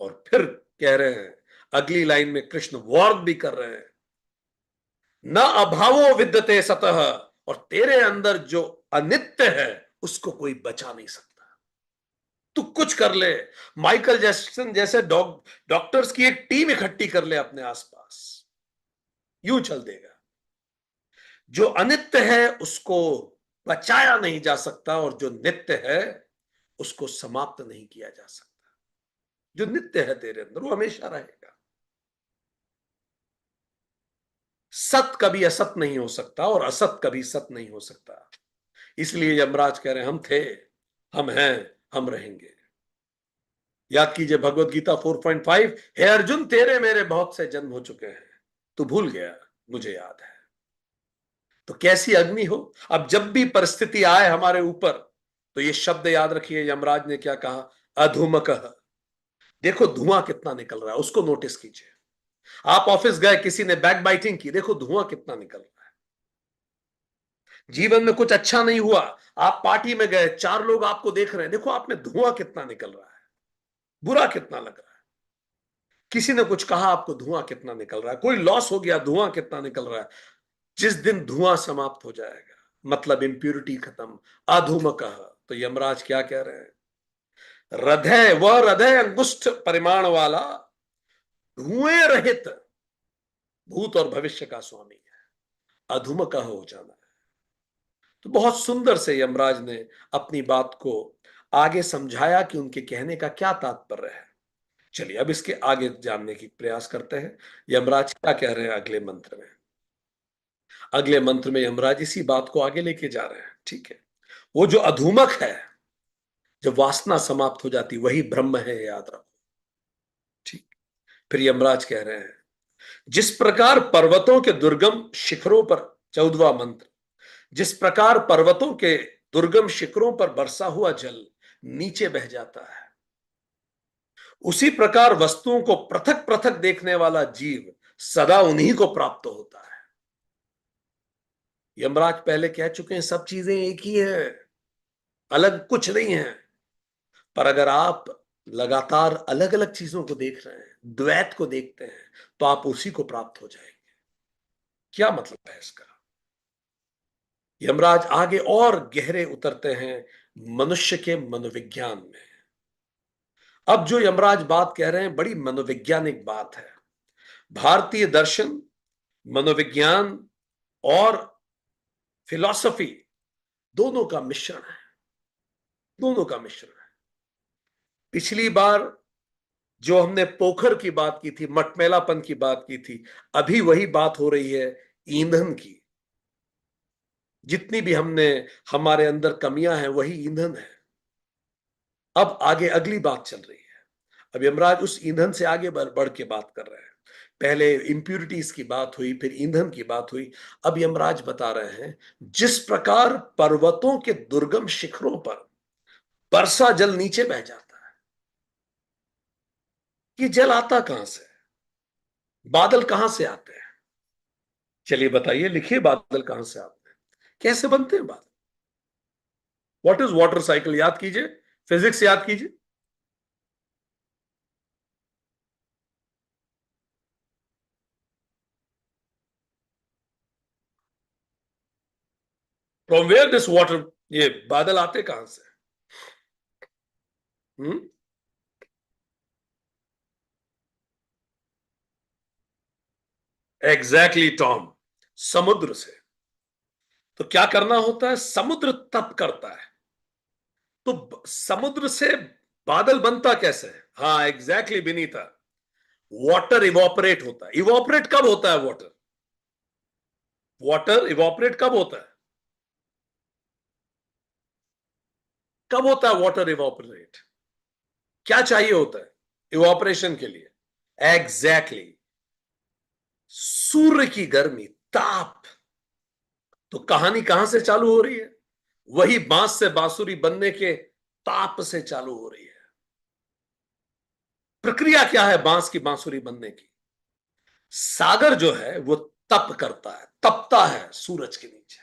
और फिर कह रहे हैं, अगली लाइन में कृष्ण वार्न भी कर रहे हैं, न अभावो विद्यते सतः। और तेरे अंदर जो अनित्य है उसको कोई बचा नहीं सकता। तू कुछ कर ले, माइकल जैक्सन जैसे डॉक्टर्स की एक टीम इकट्ठी कर ले अपने आसपास, यूं चल देगा। जो अनित्य है उसको बचाया नहीं जा सकता और जो नित्य है उसको समाप्त नहीं किया जा सकता। जो नित्य है तेरे अंदर वो हमेशा रहेगा। सत कभी असत नहीं हो सकता और असत कभी सत नहीं हो सकता। इसलिए यमराज कह रहे हैं, हम थे, हम हैं, हम रहेंगे। याद कीजिए भगवत गीता 4.5, हे अर्जुन तेरे मेरे बहुत से जन्म हो चुके हैं, तू भूल गया, मुझे याद है। तो कैसी अग्नि हो, अब जब भी परिस्थिति आए हमारे ऊपर तो ये शब्द याद रखिए, यमराज ने क्या कहा, अधूमकः। देखो धुआं कितना निकल रहा है, उसको नोटिस कीजिए। आप ऑफिस गए, किसी ने बैक बाइटिंग की, देखो धुआं कितना निकल रहा है। जीवन में कुछ अच्छा नहीं हुआ, आप पार्टी में गए, 4 लोग आपको देख रहे हैं, देखो आप में धुआं कितना निकल रहा है, बुरा कितना लग रहा है। किसी ने कुछ कहा, आपको धुआं कितना निकल रहा है। कोई लॉस हो गया, धुआं कितना निकल रहा है। जिस दिन धुआं समाप्त हो जाएगा, मतलब इंप्यूरिटी खत्म, अधूमकः। तो यमराज क्या कह रहे हैं, हृदय, वह हृदय अंगुष्ठ परिमाण वाला धुएं रहित भूत और भविष्य का स्वामी है। अधूमकः हो जाना है। तो बहुत सुंदर से यमराज ने अपनी बात को आगे समझाया कि उनके कहने का क्या तात्पर्य है। चलिए अब इसके आगे जानने की प्रयास करते हैं, यमराज क्या कह रहे हैं अगले मंत्र में। अगले मंत्र में यमराज इसी बात को आगे लेके जा रहे हैं। ठीक है, वो जो अधूमक है, जब वासना समाप्त हो जाती, वही ब्रह्म है, याद रखो। ठीक। फिर यमराज कह रहे हैं, जिस प्रकार पर्वतों के दुर्गम शिखरों पर, 14वां मंत्र, जिस प्रकार पर्वतों के दुर्गम शिखरों पर बरसा हुआ जल नीचे बह जाता है, उसी प्रकार वस्तुओं को पृथक पृथक देखने वाला जीव सदा उन्हीं को प्राप्त होता है। यमराज पहले कह चुके हैं, सब चीजें एक ही है, अलग कुछ नहीं है। पर अगर आप लगातार अलग अलग चीजों को देख रहे हैं, द्वैत को देखते हैं, तो आप उसी को प्राप्त हो जाएंगे। क्या मतलब है इसका। यमराज आगे और गहरे उतरते हैं मनुष्य के मनोविज्ञान में। अब जो यमराज बात कह रहे हैं बड़ी मनोवैज्ञानिक बात है। भारतीय दर्शन, मनोविज्ञान और फिलॉसफी, दोनों का मिश्रण है, दोनों का मिश्रण है। पिछली बार जो हमने पोखर की बात की थी, मटमैलापन की बात की थी, अभी वही बात हो रही है ईंधन की। जितनी भी हमने हमारे अंदर कमियां हैं वही ईंधन है। अब आगे अगली बात चल रही है। अब यमराज उस ईंधन से आगे बढ़ के बात कर रहे हैं। पहले इंप्यूरिटीज की बात हुई, फिर ईंधन की बात हुई, अब यमराज बता रहे हैं जिस प्रकार पर्वतों के दुर्गम शिखरों पर वर्षा जल नीचे बह जाता है, ये जल आता कहां से, बादल कहां से आते हैं? चलिए बताइए, लिखिए बादल कहां से आते हैं, कैसे बनते हैं बादल? व्हाट इज वाटर साइकिल, याद कीजिए, फिजिक्स याद कीजिए। फ्रॉम वेयर दिस वाटर, ये बादल आते कहां से? हम्म, एग्जैक्टली टॉम, समुद्र से। तो क्या करना होता है, समुद्र तप करता है, तो समुद्र से बादल बनता कैसे है? हाँ एग्जैक्टली विनीता, वाटर इवोपरेट होता है। इवोपरेट कब होता है वाटर? वाटर इवोपरेट कब होता है? कब होता है वाटर इवोपरेट? क्या चाहिए होता है इवोपरेशन के लिए? एग्जैक्टली exactly, सूर्य की गर्मी, ताप। तो कहानी कहां से चालू हो रही है? वही बांस से बांसुरी बनने के ताप से चालू हो रही है। प्रक्रिया क्या है बांस की बांसुरी बनने की? सागर जो है वो तप करता है, तपता है सूरज के नीचे।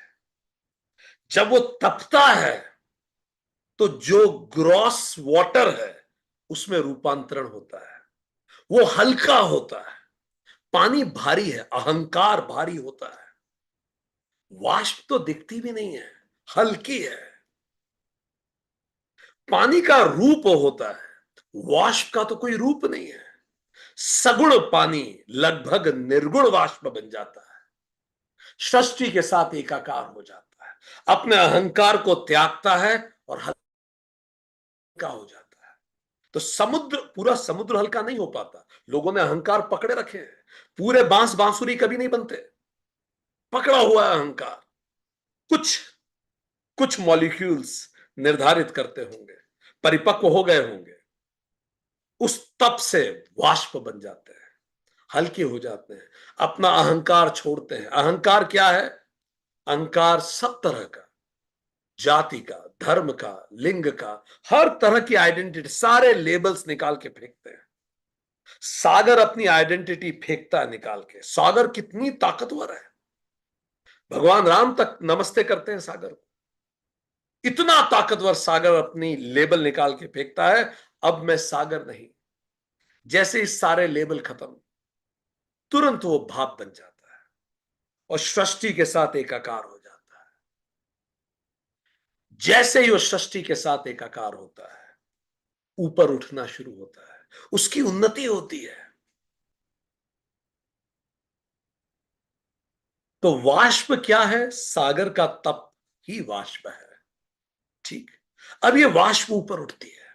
जब वो तपता है तो जो ग्रॉस वाटर है उसमें रूपांतरण होता है, वो हल्का होता है। पानी भारी है, अहंकार भारी होता है। वाष्प तो दिखती भी नहीं है, हल्की है। पानी का रूप होता है, वाष्प का तो कोई रूप नहीं है। सगुण पानी लगभग निर्गुण वाष्प बन जाता है, सृष्टि के साथ एकाकार हो जाता है, अपने अहंकार को त्यागता है और हल्का हो जाता है। तो समुद्र, पूरा समुद्र हल्का नहीं हो पाता। लोगों ने अहंकार पकड़े रखे हैं, पूरे बांस बांसुरी कभी नहीं बनते, पकड़ा हुआ है अहंकार। कुछ कुछ मॉलिक्यूल्स निर्धारित करते होंगे, परिपक्व हो गए होंगे, उस तप से वाष्प बन जाते हैं, हल्के हो जाते हैं, अपना अहंकार छोड़ते हैं। अहंकार क्या है? अहंकार सब तरह का, जाति का, धर्म का, लिंग का, हर तरह की आइडेंटिटी, सारे लेबल्स निकाल के फेंकते हैं। सागर अपनी आइडेंटिटी फेंकता है निकाल के। सागर कितनी ताकतवर है, भगवान राम तक नमस्ते करते हैं सागर को। इतना ताकतवर सागर अपनी लेबल निकाल के फेंकता है, अब मैं सागर नहीं। जैसे ही सारे लेबल खत्म, तुरंत वो भाप बन जाता है और सृष्टि के साथ एकाकार हो जाता है। जैसे ही वो सृष्टि के साथ एकाकार होता है, ऊपर उठना शुरू होता है, उसकी उन्नति होती है। तो वाष्प क्या है? सागर का तप ही वाष्प है। ठीक, अब ये वाष्प ऊपर उठती है।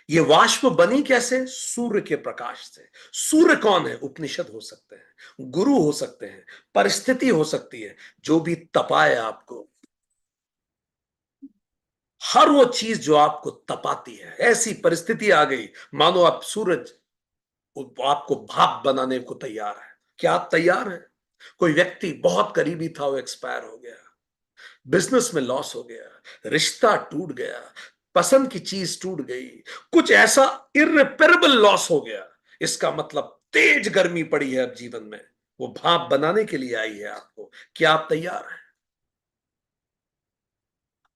ये वाष्प बनी कैसे? सूर्य के प्रकाश से। सूर्य कौन है? उपनिषद हो सकते हैं, गुरु हो सकते हैं, परिस्थिति हो सकती है, जो भी तपाए आपको, हर वो चीज जो आपको तपाती है। ऐसी परिस्थिति आ गई, मानो आप सूरज आपको भाप बनाने को तैयार है। क्या आप तैयार हैं? कोई व्यक्ति बहुत करीबी था, वो एक्सपायर हो गया, बिजनेस में लॉस हो गया, रिश्ता टूट गया, पसंद की चीज टूट गई, कुछ ऐसा इररिपेरेबल लॉस हो गया। इसका मतलब तेज गर्मी पड़ी है अब जीवन में, वो भाप बनाने के लिए आई है आपको। क्या आप तैयार हैं?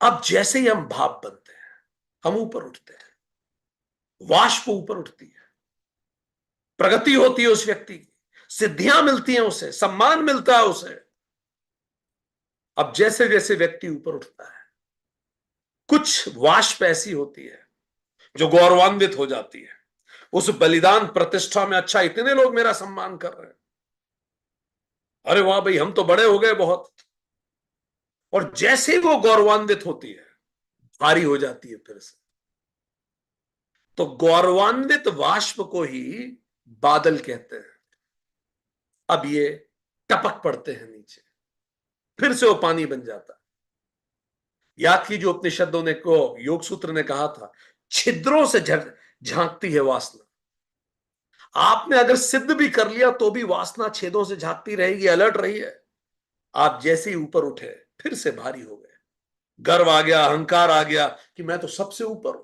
अब जैसे ही हम भाप बनते हैं, हम ऊपर उठते हैं, वाष्प ऊपर उठती है, प्रगति होती है उस व्यक्ति की, सिद्धियां मिलती हैं उसे, सम्मान मिलता है उसे। अब जैसे जैसे व्यक्ति ऊपर उठता है, कुछ वाष्प ऐसी होती है जो गौरवान्वित हो जाती है उस बलिदान प्रतिष्ठा में। अच्छा, इतने लोग मेरा सम्मान कर रहे हैं, अरे वाह भाई, हम तो बड़े हो गए बहुत। और जैसे ही वो गौरवान्वित होती है, भारी हो जाती है फिर से। तो गौरवान्वित वाष्प को ही बादल कहते हैं। अब ये टपक पड़ते हैं नीचे, फिर से वो पानी बन जाता है। याद कीजिए, उपनिषदों ने को योग सूत्र ने कहा था, छिद्रों से झांकती है वासना। आपने अगर सिद्ध भी कर लिया तो भी वासना छेदों से झांकती रहेगी, अलर्ट रही है। आप जैसे ही ऊपर उठे फिर से भारी हो गए, गर्व आ गया, अहंकार आ गया कि मैं तो सबसे ऊपर हूं।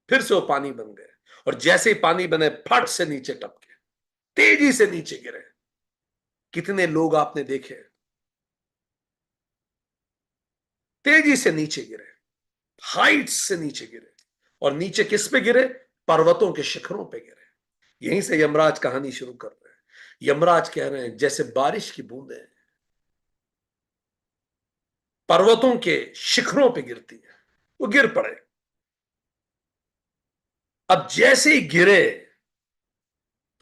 फिर से वो पानी बन गए, और जैसे ही पानी बने फट से नीचे टपके, तेजी से नीचे गिरे। कितने लोग आपने देखे तेजी से नीचे गिरे, हाइट्स से नीचे गिरे। और नीचे किस पे गिरे? पर्वतों के शिखरों पे गिरे। यहीं से यमराज कहानी शुरू कर रहे हैं। यमराज कह रहे हैं जैसे बारिश की बूंदें पर्वतों के शिखरों पे गिरती है, वो गिर पड़े। अब जैसे ही गिरे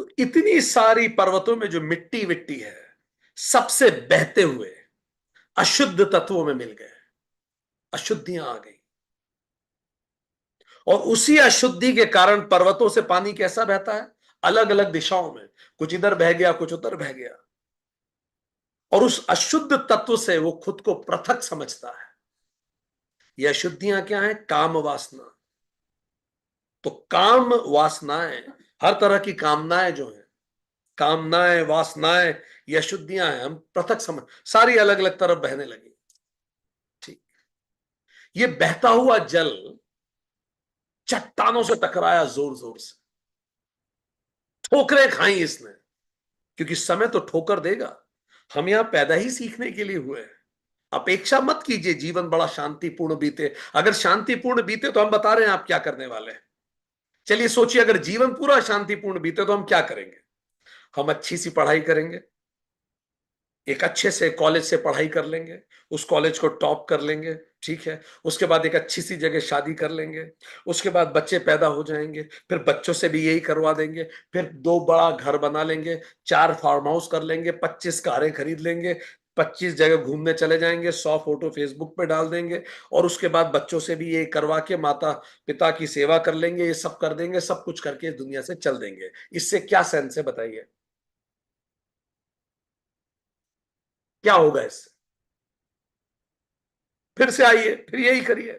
तो इतनी सारी पर्वतों में जो मिट्टी विट्टी है, सबसे बहते हुए अशुद्ध तत्वों में मिल गए, अशुद्धियां आ गई। और उसी अशुद्धि के कारण पर्वतों से पानी कैसा बहता है? अलग अलग दिशाओं में, कुछ इधर बह गया, कुछ उधर बह गया। और उस अशुद्ध तत्व से वो खुद को पृथक समझता है। ये अशुद्धियां क्या है? काम वासना। तो काम वासनाएं, हर तरह की कामनाएं जो है, कामनाएं वासनाएं, ये अशुद्धियां हैं। हम पृथक समझ, सारी अलग अलग तरफ बहने लगी। ठीक, ये बहता हुआ जल चट्टानों से टकराया, जोर जोर से ठोकरें खाई इसने, क्योंकि समय तो ठोकर देगा। हम यहां पैदा ही सीखने के लिए हुए हैं। अपेक्षा मत कीजिए जीवन बड़ा शांतिपूर्ण बीते। अगर शांतिपूर्ण बीते तो हम बता रहे हैं आप क्या करने वाले हैं। चलिए सोचिए, अगर जीवन पूरा शांतिपूर्ण बीते तो हम क्या करेंगे? हम अच्छी सी पढ़ाई करेंगे, एक अच्छे से कॉलेज से पढ़ाई कर लेंगे, उस कॉलेज को टॉप कर लेंगे, ठीक है। उसके बाद एक अच्छी सी जगह शादी कर लेंगे, उसके बाद बच्चे पैदा हो जाएंगे, फिर बच्चों से भी यही करवा देंगे, फिर 2 बड़ा घर बना लेंगे, 4 फार्म हाउस कर लेंगे, 25 कारें खरीद लेंगे, 25 जगह घूमने चले जाएंगे, 100 फोटो फेसबुक पे डाल देंगे, और उसके बाद बच्चों से भी ये करवा के माता पिता की सेवा कर लेंगे, ये सब कर देंगे, सब कुछ करके इस दुनिया से चल देंगे। इससे क्या सेंस है बताइए? क्या होगा इससे? फिर से आइए, फिर यही करिए।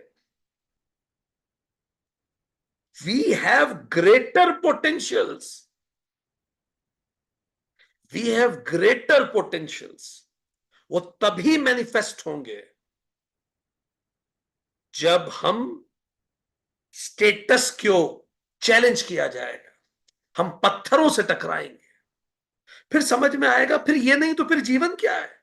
We have greater potentials, we have greater potentials. वो तभी मैनिफेस्ट होंगे जब हम स्टेटस को चैलेंज किया जाएगा, हम पत्थरों से टकराएंगे, फिर समझ में आएगा। फिर ये नहीं तो फिर जीवन क्या है?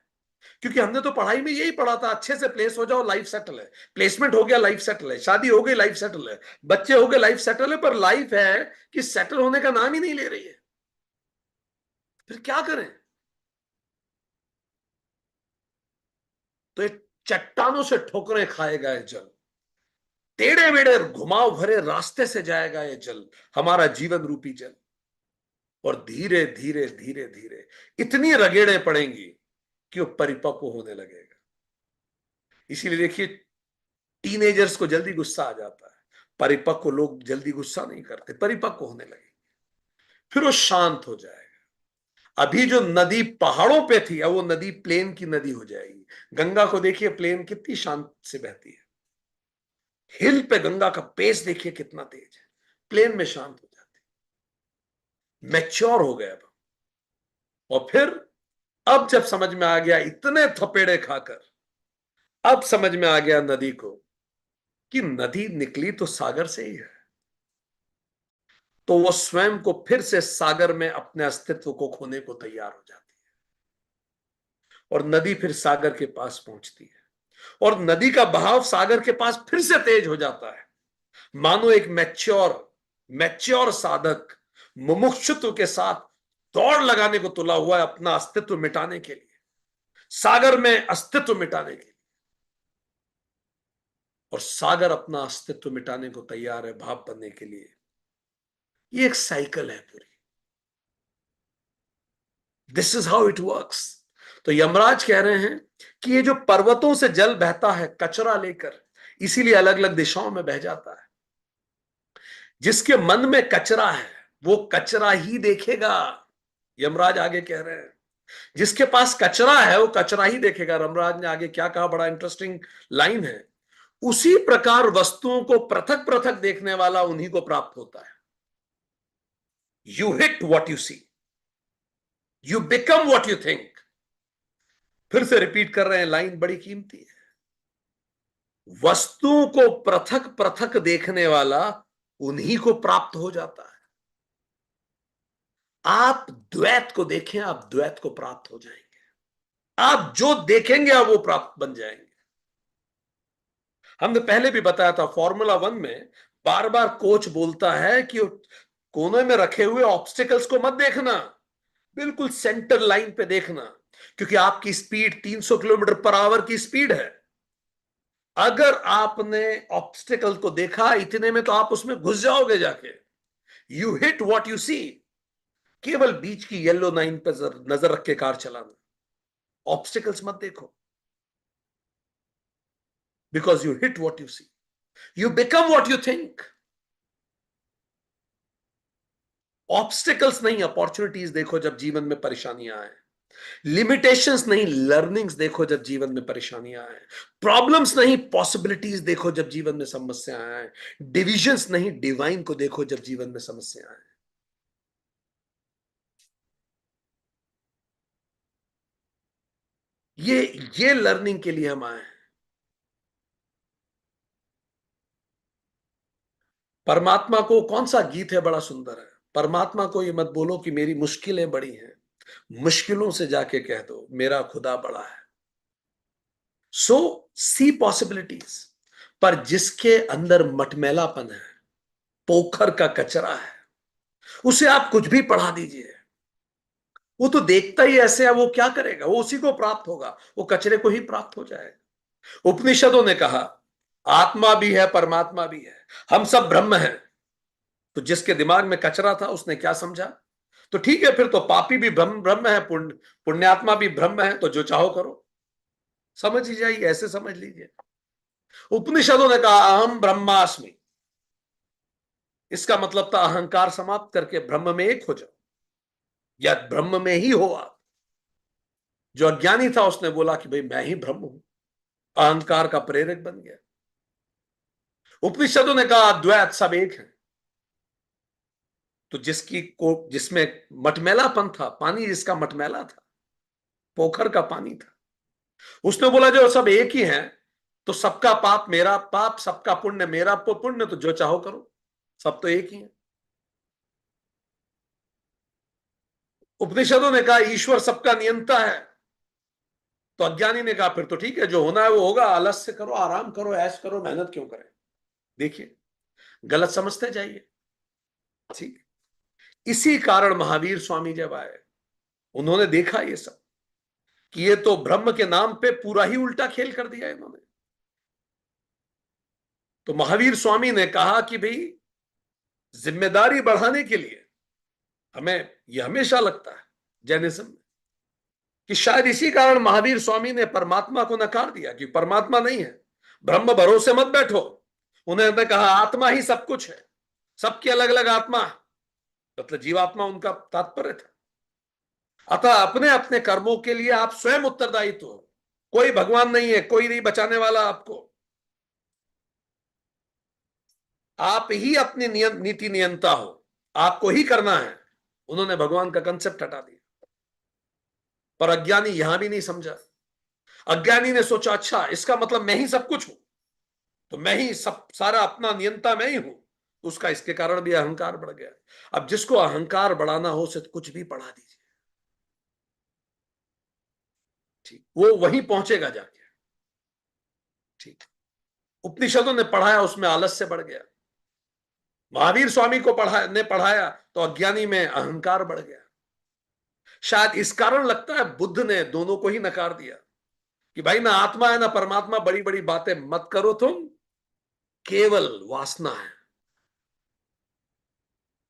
क्योंकि हमने तो पढ़ाई में यही पढ़ा था, अच्छे से प्लेस हो जाओ लाइफ सेटल है, प्लेसमेंट हो गया लाइफ सेटल है, शादी हो गई लाइफ सेटल है, बच्चे हो गए लाइफ सेटल है। पर लाइफ है कि सेटल होने का नाम ही नहीं ले रही है। फिर क्या करें? तो ये चट्टानों से ठोकरें खाएगा ये जल, टेढ़े मेढ़े घुमाव भरे रास्ते से जाएगा ये जल, हमारा जीवन रूपी जल। और धीरे धीरे धीरे धीरे इतनी रगेड़े पड़ेंगी कि वो परिपक्व होने लगेगा। इसीलिए देखिए, टीनेजर्स को जल्दी गुस्सा आ जाता है, परिपक्व लोग जल्दी गुस्सा नहीं करते, परिपक्व होने लगे, फिर वो शांत हो जाएगा। अभी जो नदी पहाड़ों पे थी, अब वो नदी प्लेन की नदी हो जाएगी। गंगा को देखिए, प्लेन कितनी शांत से बहती है, हिल पे गंगा का पेस देखिए कितना तेज है, प्लेन में शांत हो जाती है। मैच्योर हो गए अब। और फिर अब जब समझ में आ गया, इतने थपेड़े खाकर अब समझ में आ गया नदी को कि नदी निकली तो सागर से ही है, तो वो स्वयं को फिर से सागर में अपने अस्तित्व को खोने को तैयार हो जाती है। और नदी फिर सागर के पास पहुंचती है, और नदी का बहाव सागर के पास फिर से तेज हो जाता है। मानो एक मैच्योर मैच्योर साधक मुमुक्षुत्व के साथ दौड़ लगाने को तुला हुआ है अपना अस्तित्व मिटाने के लिए, सागर में अस्तित्व मिटाने के लिए। और सागर अपना अस्तित्व मिटाने को तैयार है भाप बनने के लिए। ये एक साइकिल है पूरी। This is how it works. तो यमराज कह रहे हैं कि ये जो पर्वतों से जल बहता है कचरा लेकर, इसीलिए अलग अलग दिशाओं में बह जाता है। जिसके मन में कचरा है वो कचरा ही देखेगा, यमराज आगे कह रहे हैं। जिसके पास कचरा है वो कचरा ही देखेगा। यमराज ने आगे क्या कहा, बड़ा इंटरेस्टिंग लाइन है। उसी प्रकार वस्तुओं को पृथक पृथक देखने वाला उन्हीं को प्राप्त होता है। You hit what you see, you become what you think. फिर से रिपीट कर रहे हैं, लाइन बड़ी कीमती है। वस्तुओं को पृथक पृथक देखने वाला उन्हीं को प्राप्त हो जाता है। आप द्वैत को देखें, आप द्वैत को प्राप्त हो जाएंगे। आप जो देखेंगे आप वो प्राप्त बन जाएंगे। हमने पहले भी बताया था, फॉर्मूला 1 में बार बार कोच बोलता है कि कोने में रखे हुए ऑब्स्टिकल्स को मत देखना, बिल्कुल सेंटर लाइन पे देखना, क्योंकि आपकी स्पीड 300 किलोमीटर पर आवर की स्पीड है। अगर आपने ऑब्स्टिकल को देखा इतने में तो आप उसमें घुस जाओगे जाके। यू हिट व्हाट यू सी। केवल बीच की येलो लाइन पे नजर रख के कार चलाना, ऑब्स्टिकल्स मत देखो। Because you hit what you see, you become what you think. Obstacles नहीं अपॉर्चुनिटीज देखो जब जीवन में परेशानियां आए, लिमिटेशंस नहीं लर्निंग्स देखो जब जीवन में परेशानियां आए, प्रॉब्लम्स नहीं पॉसिबिलिटीज देखो जब जीवन में समस्याएं आए, डिविजन्स नहीं डिवाइन को देखो जब जीवन में समस्या आए। ये लर्निंग के लिए हम आए हैं। परमात्मा को कौन सा गीत है बड़ा सुंदर है, परमात्मा को ये मत बोलो कि मेरी मुश्किलें बड़ी हैं, मुश्किलों से जाके कह दो मेरा खुदा बड़ा है। सो सी पॉसिबिलिटीज, पर जिसके अंदर मटमैलापन है, पोखर का कचरा है, उसे आप कुछ भी पढ़ा दीजिए, वो तो देखता ही ऐसे है, वो क्या करेगा, वो उसी को प्राप्त होगा, वो कचरे को ही प्राप्त हो जाएगा। उपनिषदों ने कहा आत्मा भी है परमात्मा भी है, हम सब ब्रह्म हैं। तो जिसके दिमाग में कचरा था उसने क्या समझा, तो ठीक है फिर तो पापी भी ब्रह्म ब्रह्म है, पुण्यात्मा भी ब्रह्म है, तो जो चाहो करो। समझ ही जाइए, ऐसे समझ लीजिए। उपनिषदों ने कहा अहम ब्रह्मास्मि, इसका मतलब था अहंकार समाप्त करके ब्रह्म में एक हो जाओ, या ब्रह्म में ही हो आप। जो अज्ञानी था उसने बोला कि भाई मैं ही ब्रह्म हूं, अहंकार का प्रेरक बन गया। उपनिषदों ने कहा द्वैत सब एक है। तो जिसमें मटमैलापन था, पानी जिसका मटमैला था, पोखर का पानी था, उसने बोला जो सब एक ही है, तो सबका पाप मेरा पाप, सबका पुण्य मेरा पुण्य, तो जो चाहो करो, सब तो एक ही है। उपनिषदों ने कहा ईश्वर सबका नियंता है। तो अज्ञानी ने कहा फिर तो ठीक है, जो होना है वो होगा, आलस से करो, आराम करो, ऐश करो, मेहनत क्यों करें। देखिए, गलत समझते जाइए। ठीक, इसी कारण महावीर स्वामी जब आए, उन्होंने देखा ये सब कि ये तो ब्रह्म के नाम पे पूरा ही उल्टा खेल कर दिया इन्होंने। तो महावीर स्वामी ने कहा कि भाई जिम्मेदारी बढ़ाने के लिए हमें, यह हमेशा लगता है जैनिज्म में, कि शायद इसी कारण महावीर स्वामी ने परमात्मा को नकार दिया कि परमात्मा नहीं है, ब्रह्म भरोसे मत बैठो। उन्होंने कहा आत्मा ही सब कुछ है, सबकी अलग अलग आत्मा, मतलब जीवात्मा उनका तात्पर्य था। अतः अपने अपने कर्मों के लिए आप स्वयं उत्तरदायित्व हो, कोई भगवान नहीं है, कोई नहीं बचाने वाला आपको, आप ही अपनी नीति नियंता हो, आपको ही करना है। उन्होंने भगवान का कंसेप्ट हटा दिया। पर अज्ञानी यहां भी नहीं समझा। अज्ञानी ने सोचा अच्छा इसका मतलब मैं ही सब कुछ हूं, तो मैं ही सब सारा अपना नियंता मैं ही हूं, तो उसका इसके कारण भी अहंकार बढ़ गया। अब जिसको अहंकार बढ़ाना हो उसे कुछ भी पढ़ा दीजिए, ठीक, वो वहीं पहुंचेगा जाके। ठीक, उपनिषदों ने पढ़ाया, उसमें आलस्य बढ़ गया। महावीर स्वामी को पढ़ाया तो अज्ञानी में अहंकार बढ़ गया। शायद इस कारण लगता है बुद्ध ने दोनों को ही नकार दिया कि भाई ना आत्मा है ना परमात्मा, बड़ी बड़ी बातें मत करो तुम, केवल वासना है,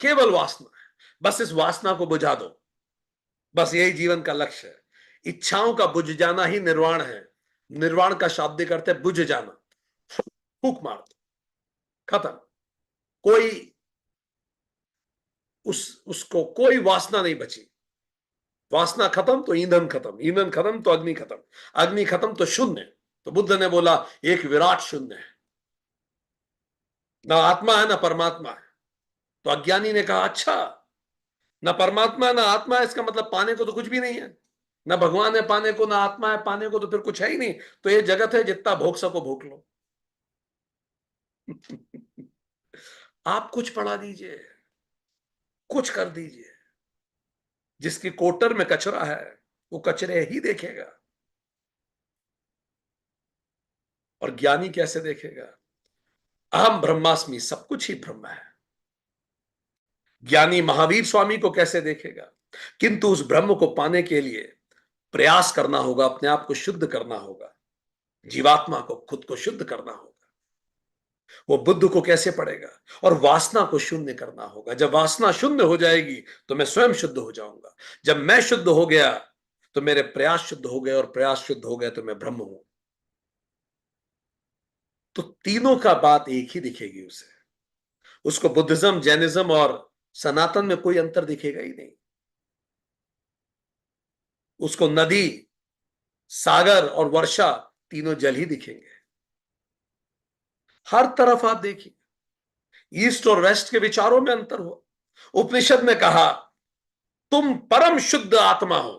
केवल वासना है, बस इस वासना को बुझा दो, बस यही जीवन का लक्ष्य है। इच्छाओं का बुझ जाना ही निर्वाण है। निर्वाण का शाब्दिक अर्थ है बुझ जाना, फूक मार दो, खत्म। कोई उसको कोई वासना नहीं बची। वासना खत्म तो ईंधन खत्म, ईंधन खत्म तो अग्नि खत्म, अग्नि खत्म तो शून्य। तो बुद्ध ने बोला एक विराट शून्य है, ना आत्मा है ना परमात्मा है। तो अज्ञानी ने कहा अच्छा, ना परमात्मा है ना आत्मा है, इसका मतलब पाने को तो कुछ भी नहीं है। ना भगवान है पाने को, ना आत्मा है पाने को, तो फिर कुछ है ही नहीं। तो ये जगत है, जितना भोग सको भोग लो। आप कुछ पढ़ा दीजिए, कुछ कर दीजिए। जिसकी कोटर में कचरा है वो कचरे ही देखेगा। और ज्ञानी कैसे देखेगा? अहम ब्रह्मास्मि, सब कुछ ही ब्रह्म है। ज्ञानी महावीर स्वामी को कैसे देखेगा? किंतु उस ब्रह्म को पाने के लिए प्रयास करना होगा, अपने आप को शुद्ध करना होगा, जीवात्मा को, खुद को शुद्ध करना होगा। वो बुद्ध को कैसे पड़ेगा? और वासना को शून्य करना होगा। जब वासना शून्य हो जाएगी तो मैं स्वयं शुद्ध हो जाऊंगा। जब मैं शुद्ध हो गया तो मेरे प्रयास शुद्ध हो गए, और प्रयास शुद्ध हो गए तो मैं ब्रह्म हूं। तो तीनों का बात एक ही दिखेगी उसे। उसको बुद्धिज्म, जैनिज्म और सनातन में कोई अंतर दिखेगा ही नहीं। उसको नदी, सागर और वर्षा तीनों जल ही दिखेंगे। हर तरफ आप देखिए, ईस्ट और वेस्ट के विचारों में अंतर हो। उपनिषद ने कहा तुम परम शुद्ध आत्मा हो,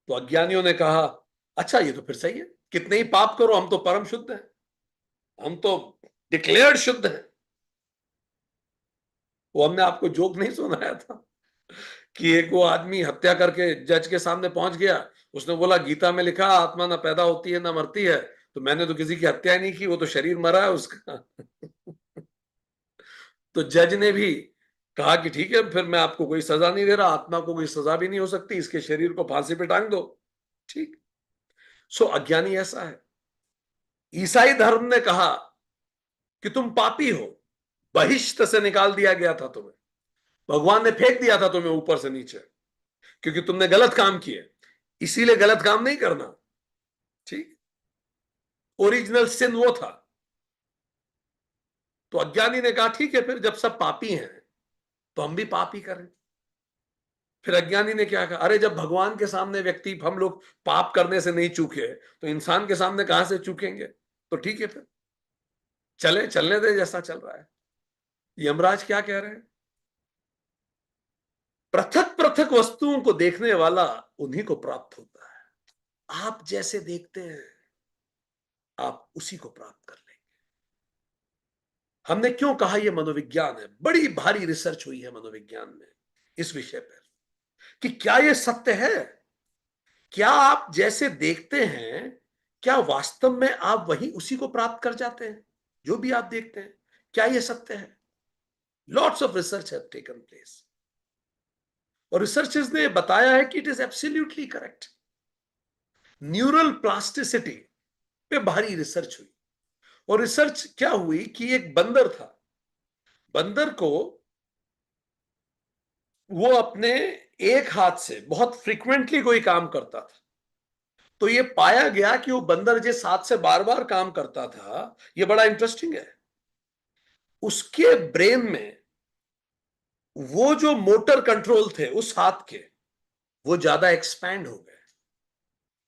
तो अज्ञानियों ने कहा अच्छा ये तो फिर सही है, कितने ही पाप करो हम तो परम शुद्ध हैं, हम तो डिक्लेयर्ड शुद्ध हैं। वो हमने आपको जोक नहीं सुनाया था कि एक वो आदमी हत्या करके जज के सामने पहुंच गया। उसने बोला गीता में लिखा आत्मा ना पैदा होती है ना मरती है, तो मैंने तो किसी की हत्या ही नहीं की, वो तो शरीर मरा है उसका। तो जज ने भी कहा कि ठीक है, फिर मैं आपको कोई सजा नहीं दे रहा, आत्मा को कोई सजा भी नहीं हो सकती, इसके शरीर को फांसी पे टांग दो। ठीक। सो अज्ञानी ऐसा है। ईसाई धर्म ने कहा कि तुम पापी हो, बहिष्ठ से निकाल दिया गया था तुम्हें, भगवान ने फेंक दिया था तुम्हें ऊपर से नीचे, क्योंकि तुमने गलत काम किए, इसीलिए गलत काम नहीं करना। ठीक। ओरिजिनल सिन वो था। तो अज्ञानी ने कहा ठीक है, फिर जब सब पापी हैं तो हम भी पाप ही करें। फिर अज्ञानी ने क्या कहा, अरे जब भगवान के सामने व्यक्ति, हम लोग पाप करने से नहीं चूके तो इंसान के सामने कहां से चूकेंगे? तो ठीक है, फिर चले, चलने दे जैसा चल रहा है। यमराज क्या कह रहे हैं? पृथक पृथक वस्तुओं को देखने वाला उन्हीं को प्राप्त होता है। आप जैसे देखते हैं आप उसी को प्राप्त कर लेंगे। हमने क्यों कहा यह मनोविज्ञान है? बड़ी भारी रिसर्च हुई है मनोविज्ञान में इस विषय पर कि क्या यह सत्य है। क्या आप जैसे देखते हैं, क्या वास्तव में आप वही उसी को प्राप्त कर जाते हैं जो भी आप देखते हैं? क्या यह सत्य है? Lots of research have taken place, और रिसर्चर्स ने बताया है कि it is absolutely correct. Neural plasticity पे भारी रिसर्च हुई। और रिसर्च क्या हुई कि एक बंदर था, बंदर को वो अपने एक हाथ से बहुत फ्रीक्वेंटली कोई काम करता था, तो ये पाया गया कि वो बंदर जिस हाथ से बार बार काम करता था, ये बड़ा इंटरेस्टिंग है, उसके ब्रेन में वो जो मोटर कंट्रोल थे उस हाथ के, वो ज्यादा एक्सपैंड हो गए।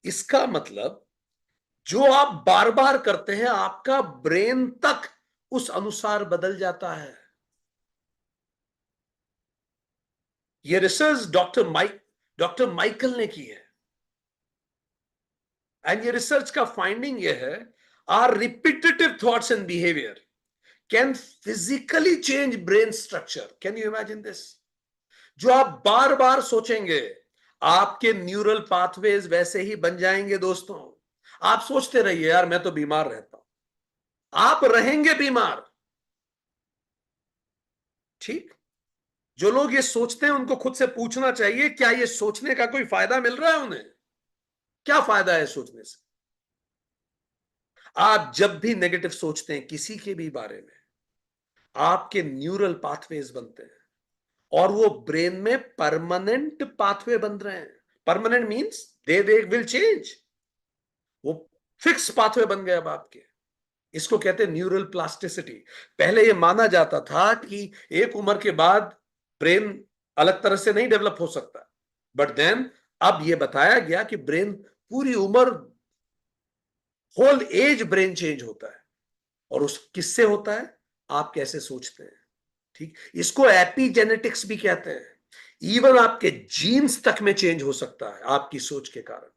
इसका मतलब जो आप बार बार करते हैं आपका ब्रेन तक उस अनुसार बदल जाता है। ये रिसर्च डॉक्टर माइकल ने की है। एंड ये रिसर्च का फाइंडिंग ये है, our repetitive thoughts and behaviour can physically change brain structure. Can you imagine this? जो आप बार बार सोचेंगे आपके न्यूरल पाथवेज वैसे ही बन जाएंगे दोस्तों। आप सोचते रहिए यार मैं तो बीमार रहता हूं, आप रहेंगे बीमार। ठीक। जो लोग ये सोचते हैं उनको खुद से पूछना चाहिए क्या ये सोचने का कोई फायदा मिल रहा है उन्हें? क्या फायदा है सोचने से? आप जब भी नेगेटिव सोचते हैं किसी के भी बारे में, आपके न्यूरल पाथवेज बनते हैं, और वो ब्रेन में परमानेंट पाथवे बन रहे हैं। Permanent means they will change. वो फिक्स पाथवे बन गए अब आपके। इसको कहते हैं न्यूरल प्लास्टिसिटी। पहले ये माना जाता था कि एक उम्र के बाद ब्रेन अलग तरह से नहीं डेवलप हो सकता, बट देन अब ये बताया गया कि ब्रेन पूरी उम्र, होल एज ब्रेन चेंज होता है। और उस किससे होता है? आप कैसे सोचते हैं। ठीक, इसको एपिजेनेटिक्स भी कहते हैं। इवन आपके जीन्स तक में चेंज हो सकता है आपकी सोच के कारण।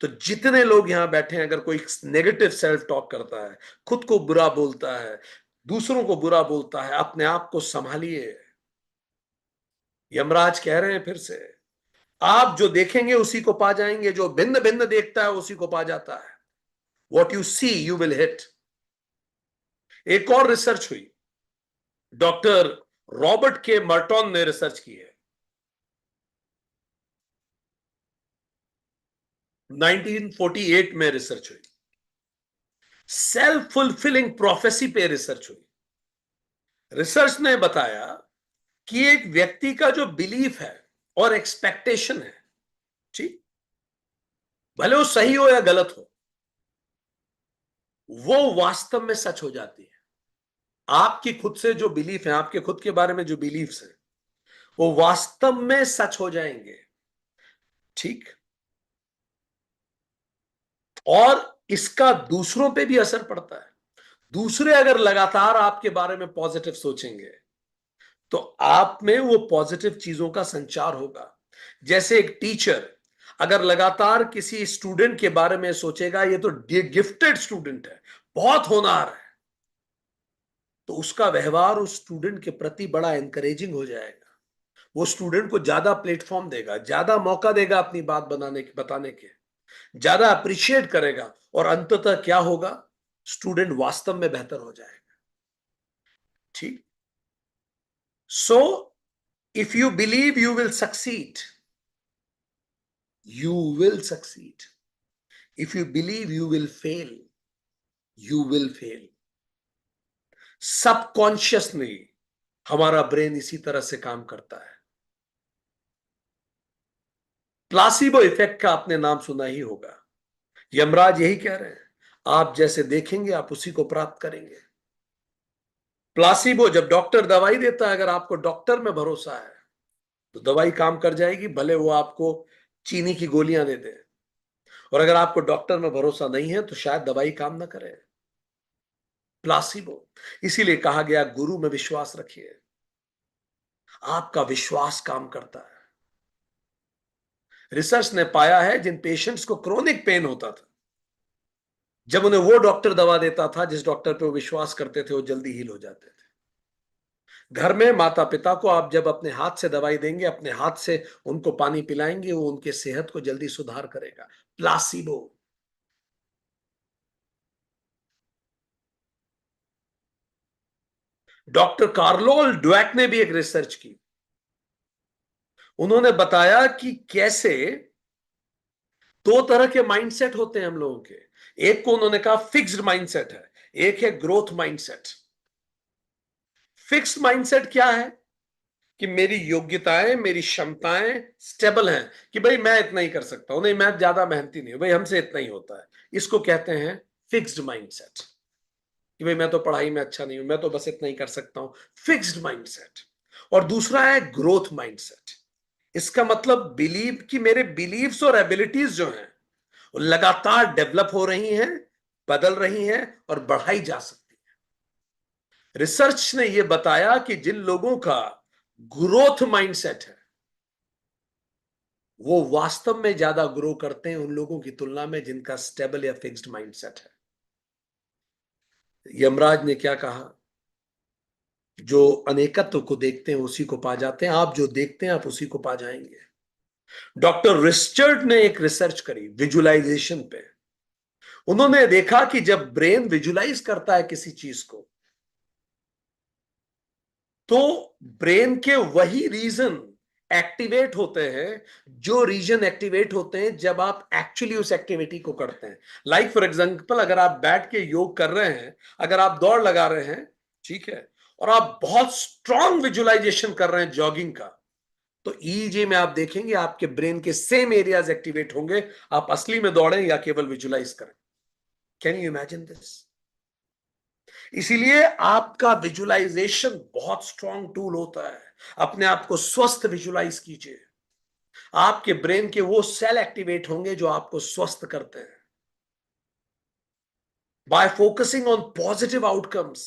तो जितने लोग यहां बैठे हैं, अगर कोई नेगेटिव सेल्फ टॉक करता है, खुद को बुरा बोलता है, दूसरों को बुरा बोलता है, अपने आप को संभालिए। यमराज कह रहे हैं फिर से, आप जो देखेंगे उसी को पा जाएंगे, जो भिन्न भिन्न देखता है उसी को पा जाता है। What you see you will hit. एक और रिसर्च हुई, डॉक्टर रॉबर्ट के मर्टॉन ने रिसर्च की है, 1948 में रिसर्च हुई। सेल्फ फुलफिलिंग प्रोफेसी पे रिसर्च हुई। रिसर्च ने बताया कि एक व्यक्ति का जो बिलीफ है और एक्सपेक्टेशन है, ठीक, भले वो सही हो या गलत हो, वो वास्तव में सच हो जाती है। आपकी खुद से जो बिलीफ है, आपके खुद के बारे में जो बिलीफ्स है, वो वास्तव में सच हो जाएंगे। ठीक, और इसका दूसरों पे भी असर पड़ता है। दूसरे अगर लगातार आपके बारे में पॉजिटिव सोचेंगे तो आप में वो पॉजिटिव चीजों का संचार होगा। जैसे एक टीचर अगर लगातार किसी स्टूडेंट के बारे में सोचेगा, ये तो गिफ्टेड स्टूडेंट है, बहुत होनहार है, तो उसका व्यवहार उस स्टूडेंट के प्रति बड़ा एनकरेजिंग हो जाएगा। वो स्टूडेंट को ज्यादा प्लेटफॉर्म देगा, ज्यादा मौका देगा अपनी बात बताने के, ज्यादा अप्रिशिएट करेगा, और अंततः क्या होगा, स्टूडेंट वास्तव में बेहतर हो जाएगा। ठीक, so if you believe you will succeed, you will succeed. If you believe you will fail, you will fail. Subconsciously हमारा ब्रेन इसी तरह से काम करता है। प्लासिबो इफेक्ट का आपने नाम सुना ही होगा। यमराज यही कह रहे हैं, आप जैसे देखेंगे आप उसी को प्राप्त करेंगे। प्लासिबो, जब डॉक्टर दवाई देता है, अगर आपको डॉक्टर में भरोसा है तो दवाई काम कर जाएगी, भले वो आपको चीनी की गोलियां दे दे। और अगर आपको डॉक्टर में भरोसा नहीं है तो शायद दवाई काम ना करे। प्लासिबो, इसीलिए कहा गया गुरु में विश्वास रखिए। आपका विश्वास काम करता है। रिसर्च ने पाया है, जिन पेशेंट्स को क्रोनिक पेन होता था, जब उन्हें वो डॉक्टर दवा देता था जिस डॉक्टर पे वो विश्वास करते थे, वो जल्दी हील हो जाते थे। घर में माता पिता को आप जब अपने हाथ से दवाई देंगे, अपने हाथ से उनको पानी पिलाएंगे, वो उनके सेहत को जल्दी सुधार करेगा। प्लासिबो। डॉक्टर कार्लोल ड्वेक ने भी एक रिसर्च की। उन्होंने बताया कि कैसे दो तरह के माइंडसेट होते हैं हम लोगों के। एक को उन्होंने कहा फिक्स्ड माइंडसेट है, एक है ग्रोथ माइंडसेट। फिक्स्ड माइंडसेट क्या है कि मेरी योग्यताएं, मेरी क्षमताएं स्टेबल हैं, कि भाई मैं इतना ही कर सकता हूं, नहीं मैं ज्यादा मेहनती नहीं हूं, भाई हमसे इतना ही होता है। इसको कहते हैं फिक्स्ड माइंडसेट, कि भाई मैं तो पढ़ाई में अच्छा नहीं हूं, मैं तो बस इतना ही कर सकता हूं। Fixed mindset. और दूसरा है ग्रोथ माइंडसेट। इसका मतलब बिलीव, कि मेरे बिलीव्स और एबिलिटीज जो हैं वो लगातार डेवलप हो रही हैं, बदल रही हैं और बढ़ाई जा सकती है। रिसर्च ने यह बताया कि जिन लोगों का ग्रोथ माइंडसेट है, वो वास्तव में ज्यादा ग्रो करते हैं उन लोगों की तुलना में जिनका स्टेबल या फिक्स्ड माइंडसेट है। यमराज ने क्या कहा, जो अनेकत्व को देखते हैं उसी को पा जाते हैं, आप जो देखते हैं आप उसी को पा जाएंगे। डॉक्टर रिचर्ड ने एक रिसर्च करी विजुअलाइजेशन पे। उन्होंने देखा कि जब ब्रेन विजुलाइज करता है किसी चीज को, तो ब्रेन के वही रीजन एक्टिवेट होते हैं, जो रीजन एक्टिवेट होते हैं जब आप एक्चुअली उस एक्टिविटी को करते हैं। लाइक फॉर एग्जांपल, अगर आप बैठ के योग कर रहे हैं, अगर आप दौड़ लगा रहे हैं, ठीक है, और आप बहुत स्ट्रांग विजुअलाइजेशन कर रहे हैं जॉगिंग का, तो ईईजी में आप देखेंगे आपके ब्रेन के सेम एरियाज एक्टिवेट होंगे, आप असली में दौड़ें या केवल विजुलाइज करें। Can you imagine this? इसीलिए आपका विजुअलाइजेशन बहुत स्ट्रांग टूल होता है। अपने आप को स्वस्थ विजुलाइज कीजिए, आपके ब्रेन के वो सेल एक्टिवेट होंगे जो आपको स्वस्थ करते हैं। Bye focusing on positive outcomes,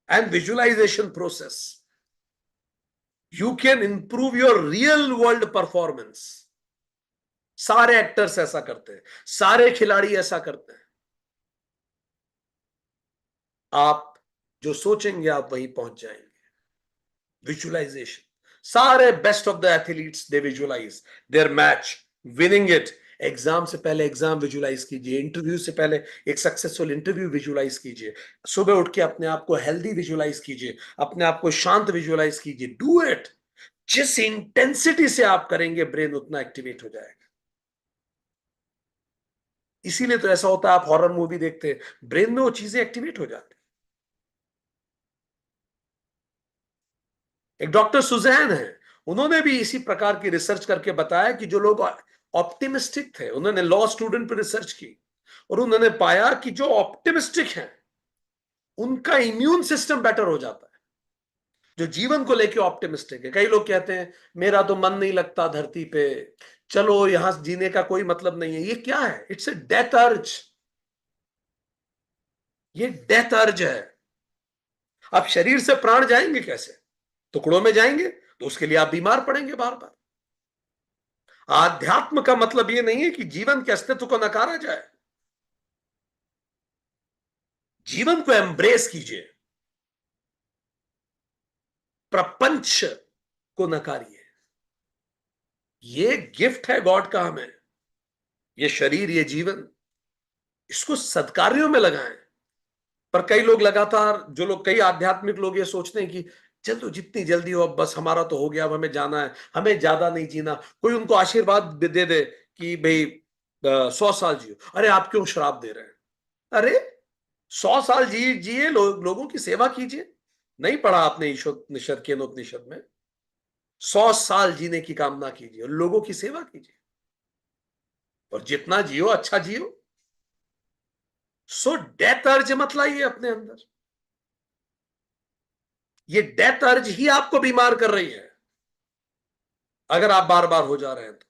and visualization process, you can improve your real world performance. सारे एक्टर्स ऐसा करते हैं, सारे खिलाड़ी ऐसा करते हैं. आप जो सोचेंगे आप वहीं पहुंच जाएंगे. विजुअलाइजेशन. सारे best of the athletes they visualise their match, winning it. Exam से पहले एग्जाम विजुअलाइज कीजिए, इंटरव्यू से पहले एक सक्सेसफुल इंटरव्यू विजुअलाइज कीजिए, सुबह उठ के अपने आप को हेल्दी विजुअलाइज कीजिए, अपने आप को शांत विजुअलाइज कीजिए. Do it. जिस इंटेंसिटी से आप करेंगे ब्रेन उतना एक्टिवेट हो जाएगा. इसीलिए तो ऐसा होता है, आप हॉरर मूवी देखते हैं, ब्रेन में वो चीजें एक्टिवेट हो जाती. एक डॉक्टर सुजैन है, उन्होंने भी इसी प्रकार की रिसर्च करके बताया कि जो लोग ऑप्टिमिस्टिक थे, उन्होंने लॉ स्टूडेंट पर रिसर्च की और उन्होंने पाया कि जो ऑप्टिमिस्टिक हैं उनका इम्यून सिस्टम बेटर हो जाता है. जो जीवन को लेके ऑप्टिमिस्टिक है. कई लोग कहते हैं मेरा तो मन नहीं लगता धरती पे, चलो यहां जीने का कोई मतलब नहीं है. ये क्या है? इट्स ए डेथ अर्ज. ये डेथ अर्ज है. अब शरीर से प्राण जाएंगे कैसे? टुकड़ों में जाएंगे, तो उसके लिए आप बीमार पड़ेंगे बार बार. आध्यात्म का मतलब यह नहीं है कि जीवन के अस्तित्व को नकारा जाए. जीवन को एम्ब्रेस कीजिए, प्रपंच को नकारिए. ये गिफ्ट है गॉड का हमें. ये शरीर, ये जीवन, इसको सत्कार्यों में लगाएं. पर कई लोग लगातार, जो लोग, कई आध्यात्मिक लोग ये सोचते हैं कि चलो जितनी जल्दी हो, अब बस हमारा तो हो गया, अब हमें जाना है, हमें ज्यादा नहीं जीना. कोई उनको आशीर्वाद दे दे कि भाई 100 साल जियो. अरे आप क्यों श्राप दे रहे हैं? अरे 100 साल जिए, लोगों की सेवा कीजिए. नहीं पढ़ा आपने ईशोपनिषद, केनोपनिषद में? 100 साल जीने की कामना कीजिए और लोगों की सेवा कीजिए, और जितना जियो अच्छा जियो. सो डेथ अर्ज मत लाइए अपने अंदर. ये डेथ अर्ज ही आपको बीमार कर रही है, अगर आप बार बार हो जा रहे हैं तो.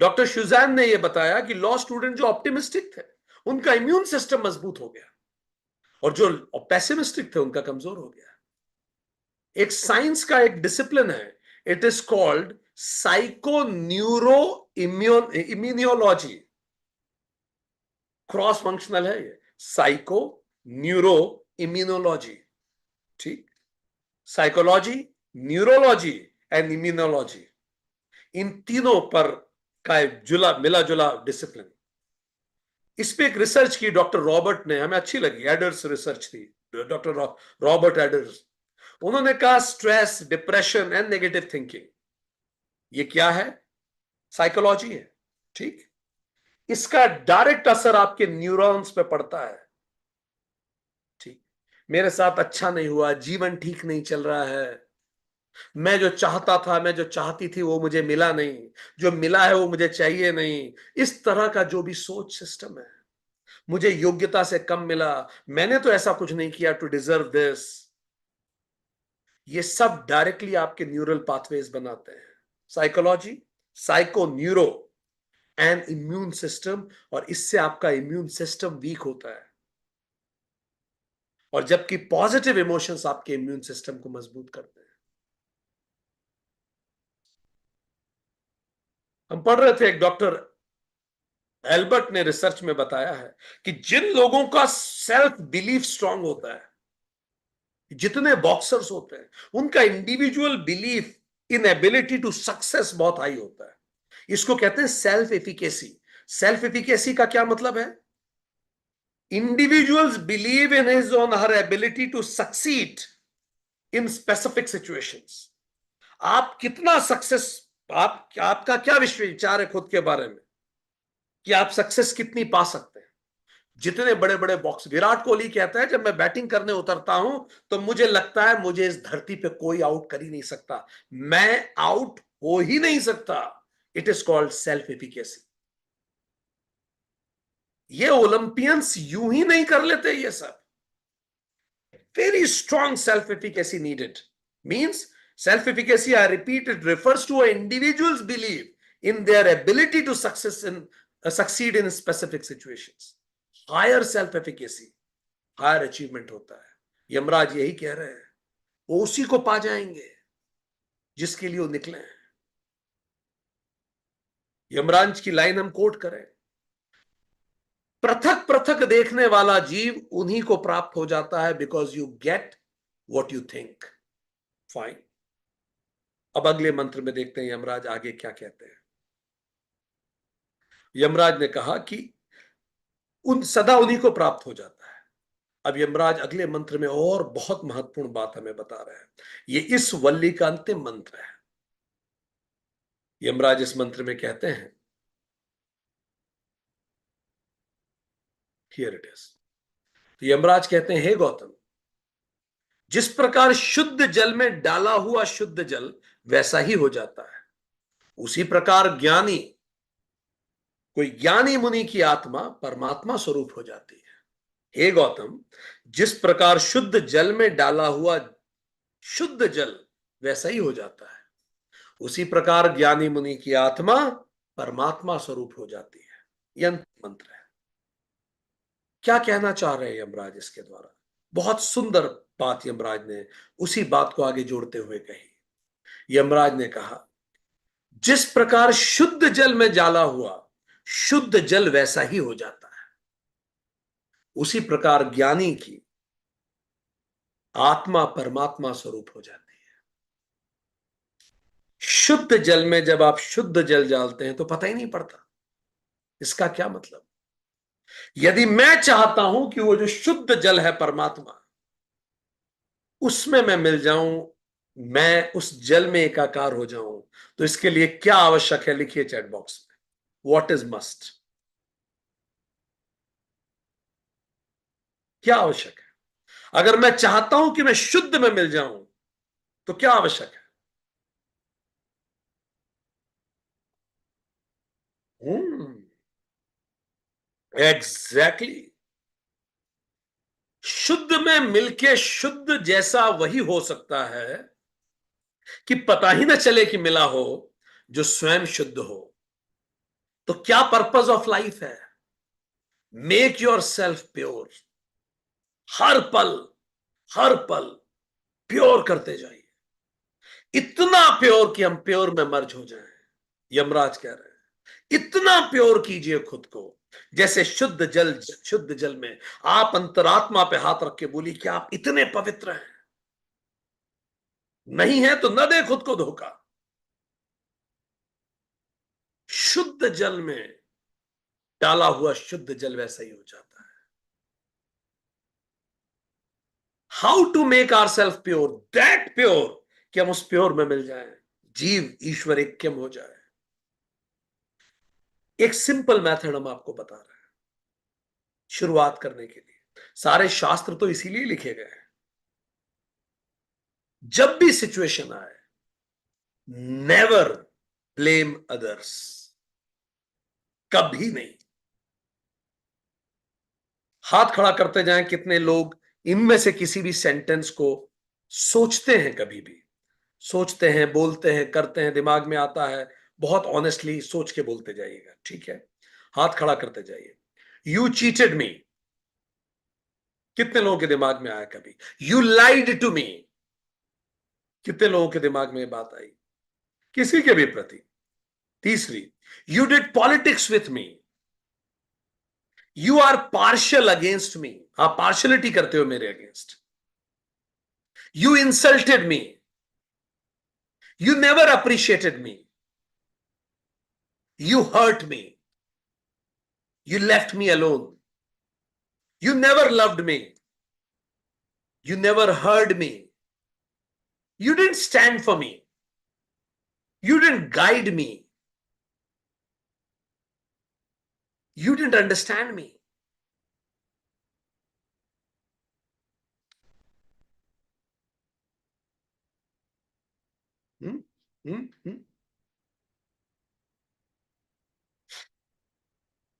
डॉक्टर शुजैन ने यह बताया कि लॉ स्टूडेंट जो ऑप्टिमिस्टिक थे उनका इम्यून सिस्टम मजबूत हो गया, और जो पेसिमिस्टिक थे उनका कमजोर हो गया. एक साइंस का एक डिसिप्लिन है, it is called psycho neuro immunology. Cross functional है ये, साइको न्यूरो इम्यूनोलॉजी. ठीक. साइकोलॉजी, न्यूरोलॉजी एंड इम्यूनोलॉजी, इन तीनों पर का जुला मिला जुला डिसिप्लिन. इस पे एक रिसर्च की डॉक्टर रॉबर्ट ने, हमें अच्छी लगी, एडर्स रिसर्च थी, डॉक्टर रॉबर्ट एडर्स. उन्होंने कहा stress, depression and negative thinking, ये क्या है? साइकोलॉजी है. ठीक. इसका डायरेक्ट असर आपके न्यूरॉन्स पे पड़ता है. ठीक. मेरे साथ अच्छा नहीं हुआ, जीवन ठीक नहीं चल रहा है, मैं जो चाहता था, मैं जो चाहती थी वो मुझे मिला नहीं, जो मिला है वो मुझे चाहिए नहीं. इस तरह का जो भी सोच सिस्टम है, मुझे योग्यता से कम मिला, मैंने तो ऐसा कुछ नहीं किया टू डिजर्व दिस, ये सब डायरेक्टली आपके न्यूरल पाथवेज बनाते हैं. Psychology, psycho neuro and immune system, और इससे आपका इम्यून सिस्टम वीक होता है, और जबकि पॉजिटिव इमोशंस आपके इम्यून सिस्टम को मजबूत करते हैं. हम पढ़ रहे थे, एक डॉक्टर एल्बर्ट ने रिसर्च में बताया है कि जिन लोगों का सेल्फ बिलीफ स्ट्रांग होता है, जितने बॉक्सर्स होते हैं, उनका individual belief in ability to success बहुत हाई होता है. इसको कहते हैं सेल्फ एफिकेसी. सेल्फ एफिकेसी का क्या मतलब है? Individuals believe in his own her ability to succeed in specific situations. आप कितना सक्सेस, आपका क्या विचार है खुद के बारे में कि आप सक्सेस कितनी पा सकते हैं? जितने बड़े बड़े बॉक्स, विराट कोहली कहता है जब मैं बैटिंग करने उतरता हूं तो मुझे लगता है मुझे इस धरती पे कोई आउट कर ही नहीं सकता, मैं आउट हो ही नहीं सकता. It is called self efficacy. ये ओलंपियंस यूं ही नहीं कर लेते ये सब. Very strong self efficacy needed. Means self efficacy, I repeat, it refers to an individual's belief in their ability to succeed in specific situations. Higher self efficacy, higher achievement होता है। यमराज यही कह रहे हैं, वो उसी को पा जाएंगे जिसके लिए वो निकले हैं। यमराज की लाइन हम कोट करें, पृथक पृथक देखने वाला जीव उन्हीं को प्राप्त हो जाता है, because you get what you think. Fine. अब अगले मंत्र में देखते हैं यमराज आगे क्या कहते हैं। यमराज ने कहा कि उन सदा उन्हीं को प्राप्त हो जाता है। अब यमराज अगले मंत्र में और बहुत महत्वपूर्ण बात हमें बता रहे हैं। ये इस वल्ली का अंतिम मंत्र है। यमराज इस मंत्र में कहते हैं, हियर इट इज। तो यमराज कहते हैं, हे गौतम, जिस प्रकार शुद्ध जल में डाला हुआ शुद्ध जल वैसा ही हो जाता है, उसी प्रकार ज्ञानी, कोई ज्ञानी मुनि की आत्मा परमात्मा स्वरूप हो जाती है। हे गौतम, जिस प्रकार शुद्ध जल में डाला हुआ शुद्ध जल वैसा ही हो जाता है, उसी प्रकार ज्ञानी मुनि की आत्मा परमात्मा स्वरूप हो जाती है। यह अंतिम मंत्र है। क्या कहना चाह रहे हैं यमराज इसके द्वारा? बहुत सुंदर बात यमराज ने उसी बात को आगे जोड़ते हुए कही। यमराज ने कहा, जिस प्रकार शुद्ध जल में डाला हुआ शुद्ध जल वैसा ही हो जाता है, उसी प्रकार ज्ञानी की आत्मा परमात्मा स्वरूप हो जाती है। शुद्ध जल में जब आप शुद्ध जल डालते हैं तो पता ही नहीं पड़ता। इसका क्या मतलब? यदि मैं चाहता हूं कि वो जो शुद्ध जल है परमात्मा, उसमें मैं मिल जाऊं, मैं उस जल में एकाकार हो जाऊं, तो इसके लिए क्या आवश्यक है? लिखिए चैट बॉक्स में, व्हाट इज मस्ट। क्या आवश्यक है? अगर मैं चाहता हूं कि मैं शुद्ध में मिल जाऊं तो क्या आवश्यक है? एग्जैक्टली। शुद्ध में मिलके शुद्ध जैसा वही हो सकता है कि पता ही ना चले कि मिला हो, जो स्वयं शुद्ध हो। तो क्या पर्पस ऑफ लाइफ है? Make yourself pure. हर पल, हर पल प्योर करते जाइए, इतना प्योर कि हम प्योर में मर्ज हो जाएं। यमराज कह रहे हैं, इतना प्योर कीजिए खुद को, जैसे शुद्ध जल में आप अंतरात्मा पे हाथ रख के बोली कि आप इतने पवित्र हैं। नहीं है तो न दे खुद को धोखा। शुद्ध जल में डाला हुआ शुद्ध जल वैसा ही हो जाता है। How to make our self pure, that pure कि हम उस प्योर में मिल जाएं, जीव ईश्वर ऐक्यम हो जाए। एक सिंपल मेथड हम आपको बता रहे हैं शुरुआत करने के लिए। सारे शास्त्र तो इसीलिए लिखे गए हैं, जब भी सिचुएशन आए, नेवर ब्लेम अदर्स, कभी नहीं। हाथ खड़ा करते जाएं, कितने लोग इनमें से किसी भी सेंटेंस को सोचते हैं? कभी भी सोचते हैं, बोलते हैं, करते हैं, दिमाग में आता है। बहुत ऑनेस्टली सोच के बोलते जाइएगा, ठीक है? हाथ खड़ा करते जाइए। यू चीटेड मी, कितने लोगों के दिमाग में आया कभी? यू लाइड टू मी, कितने लोगों के दिमाग में ये बात आई किसी के भी प्रति? तीसरी, you did politics with me, you are partial against me, आप पार्शियलिटी करते हो मेरे against. You insulted me, you never appreciated me, you hurt me, you left me alone, you never loved me, you never heard me, you didn't stand for me, you didn't guide me, you didn't understand me. Hmm? Hmm? Hmm?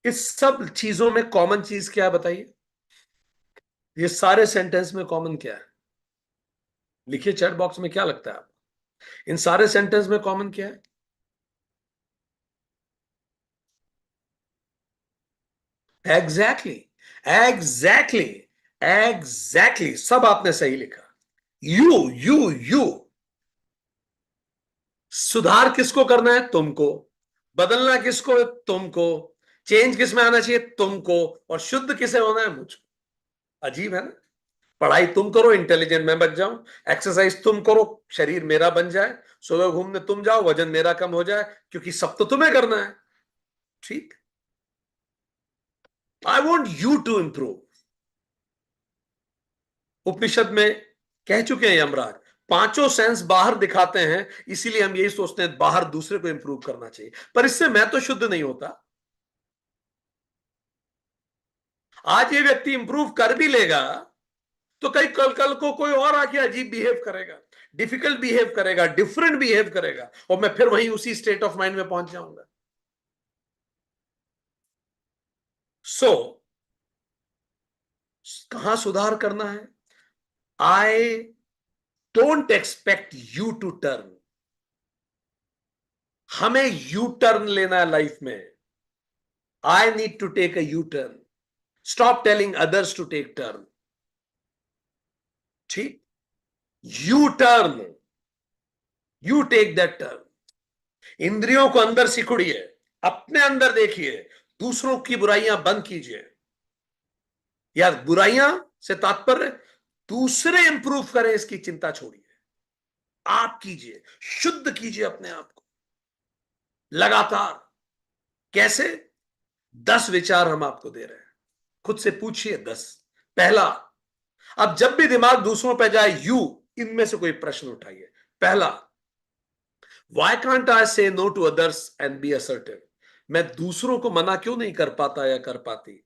इस सब चीजों में common चीज क्या है बताइए? ये सारे सेंटेंस में कॉमन क्या है? लिखिए चैट बॉक्स में, क्या लगता है आपको इन सारे सेंटेंस में कॉमन क्या है? एग्जैक्टली, एग्जैक्टली, एग्जैक्टली सब आपने सही लिखा। यू सुधार किसको करना है? तुमको। बदलना किसको है? तुमको। चेंज किस में आना चाहिए? तुमको। और शुद्ध किसे होना है? मुझको। अजीब है ना? पढ़ाई तुम करो, इंटेलिजेंट मैं बन जाऊं। एक्सरसाइज तुम करो, शरीर मेरा बन जाए। सुबह घूमने तुम जाओ, वजन मेरा कम हो जाए, क्योंकि सब तो तुम्हें करना है। ठीक। I want you to improve. Upanishad में कह चुके हैं यमराज, पांचों सेंस बाहर दिखाते हैं, इसीलिए हम यही सोचते हैं बाहर दूसरे को इंप्रूव करना चाहिए, पर इससे मैं तो शुद्ध नहीं होता। आज ये व्यक्ति इंप्रूव कर भी लेगा तो कई कल कल को कोई और आके अजीब बिहेव करेगा, डिफिकल्ट बिहेव करेगा, डिफरेंट बिहेव करेगा, और मैं फिर वहीं उसी स्टेट ऑफ माइंड में पहुंच जाऊंगा। सो कहां सुधार करना है? I don't expect you to turn. हमें यू टर्न लेना है लाइफ में। I need to take a U turn. Stop telling others to take turn. ठीक। U turn. You take that turn. इंद्रियों को अंदर सिकुड़िए, अपने अंदर देखिए, दूसरों की बुराइयां बंद कीजिए। या बुराइयां से तात्पर्य दूसरे इंप्रूव करें, इसकी चिंता छोड़िए। आप कीजिए, शुद्ध कीजिए अपने आप को लगातार। कैसे? 10 विचार हम आपको दे रहे हैं, खुद से पूछिए 10। पहला, अब जब भी दिमाग दूसरों पर जाए, यू इनमें से कोई प्रश्न उठाइए। पहला, Y can't I say no to others and be assertive. मैं दूसरों को मना क्यों नहीं कर पाता या कर पाती,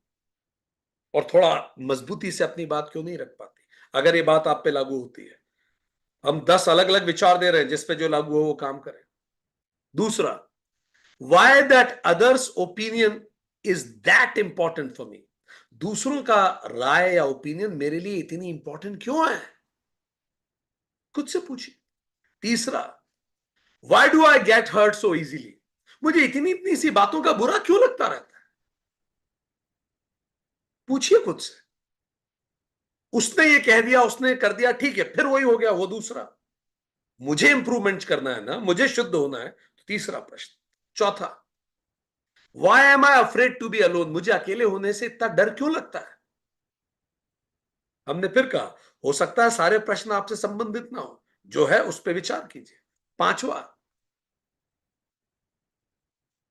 और थोड़ा मजबूती से अपनी बात क्यों नहीं रख पाती? अगर ये बात आप पे लागू होती है, हम 10 अलग अलग विचार दे रहे हैं, जिस पे जो लागू हो वो काम करें। दूसरा, why that others opinion is that important for me. दूसरों का राय या ओपिनियन मेरे लिए इतनी इंपॉर्टेंट क्यों है? खुद से पूछिए। तीसरा, why do I get hurt so easily. मुझे इतनी इतनी सी बातों का बुरा क्यों लगता रहता है? पूछिए खुद से। उसने ये कह दिया, उसने कर दिया, ठीक है, फिर वही हो गया, वो दूसरा। मुझे इंप्रूवमेंट करना है ना, मुझे शुद्ध होना है, तो तीसरा प्रश्न। चौथा, why am I afraid to be alone. मुझे अकेले होने से इतना डर क्यों लगता है? हमने फिर कहा, हो सकता है सारे प्रश्न आपसे संबंधित ना हो, जो है उस पर विचार कीजिए। पांचवा,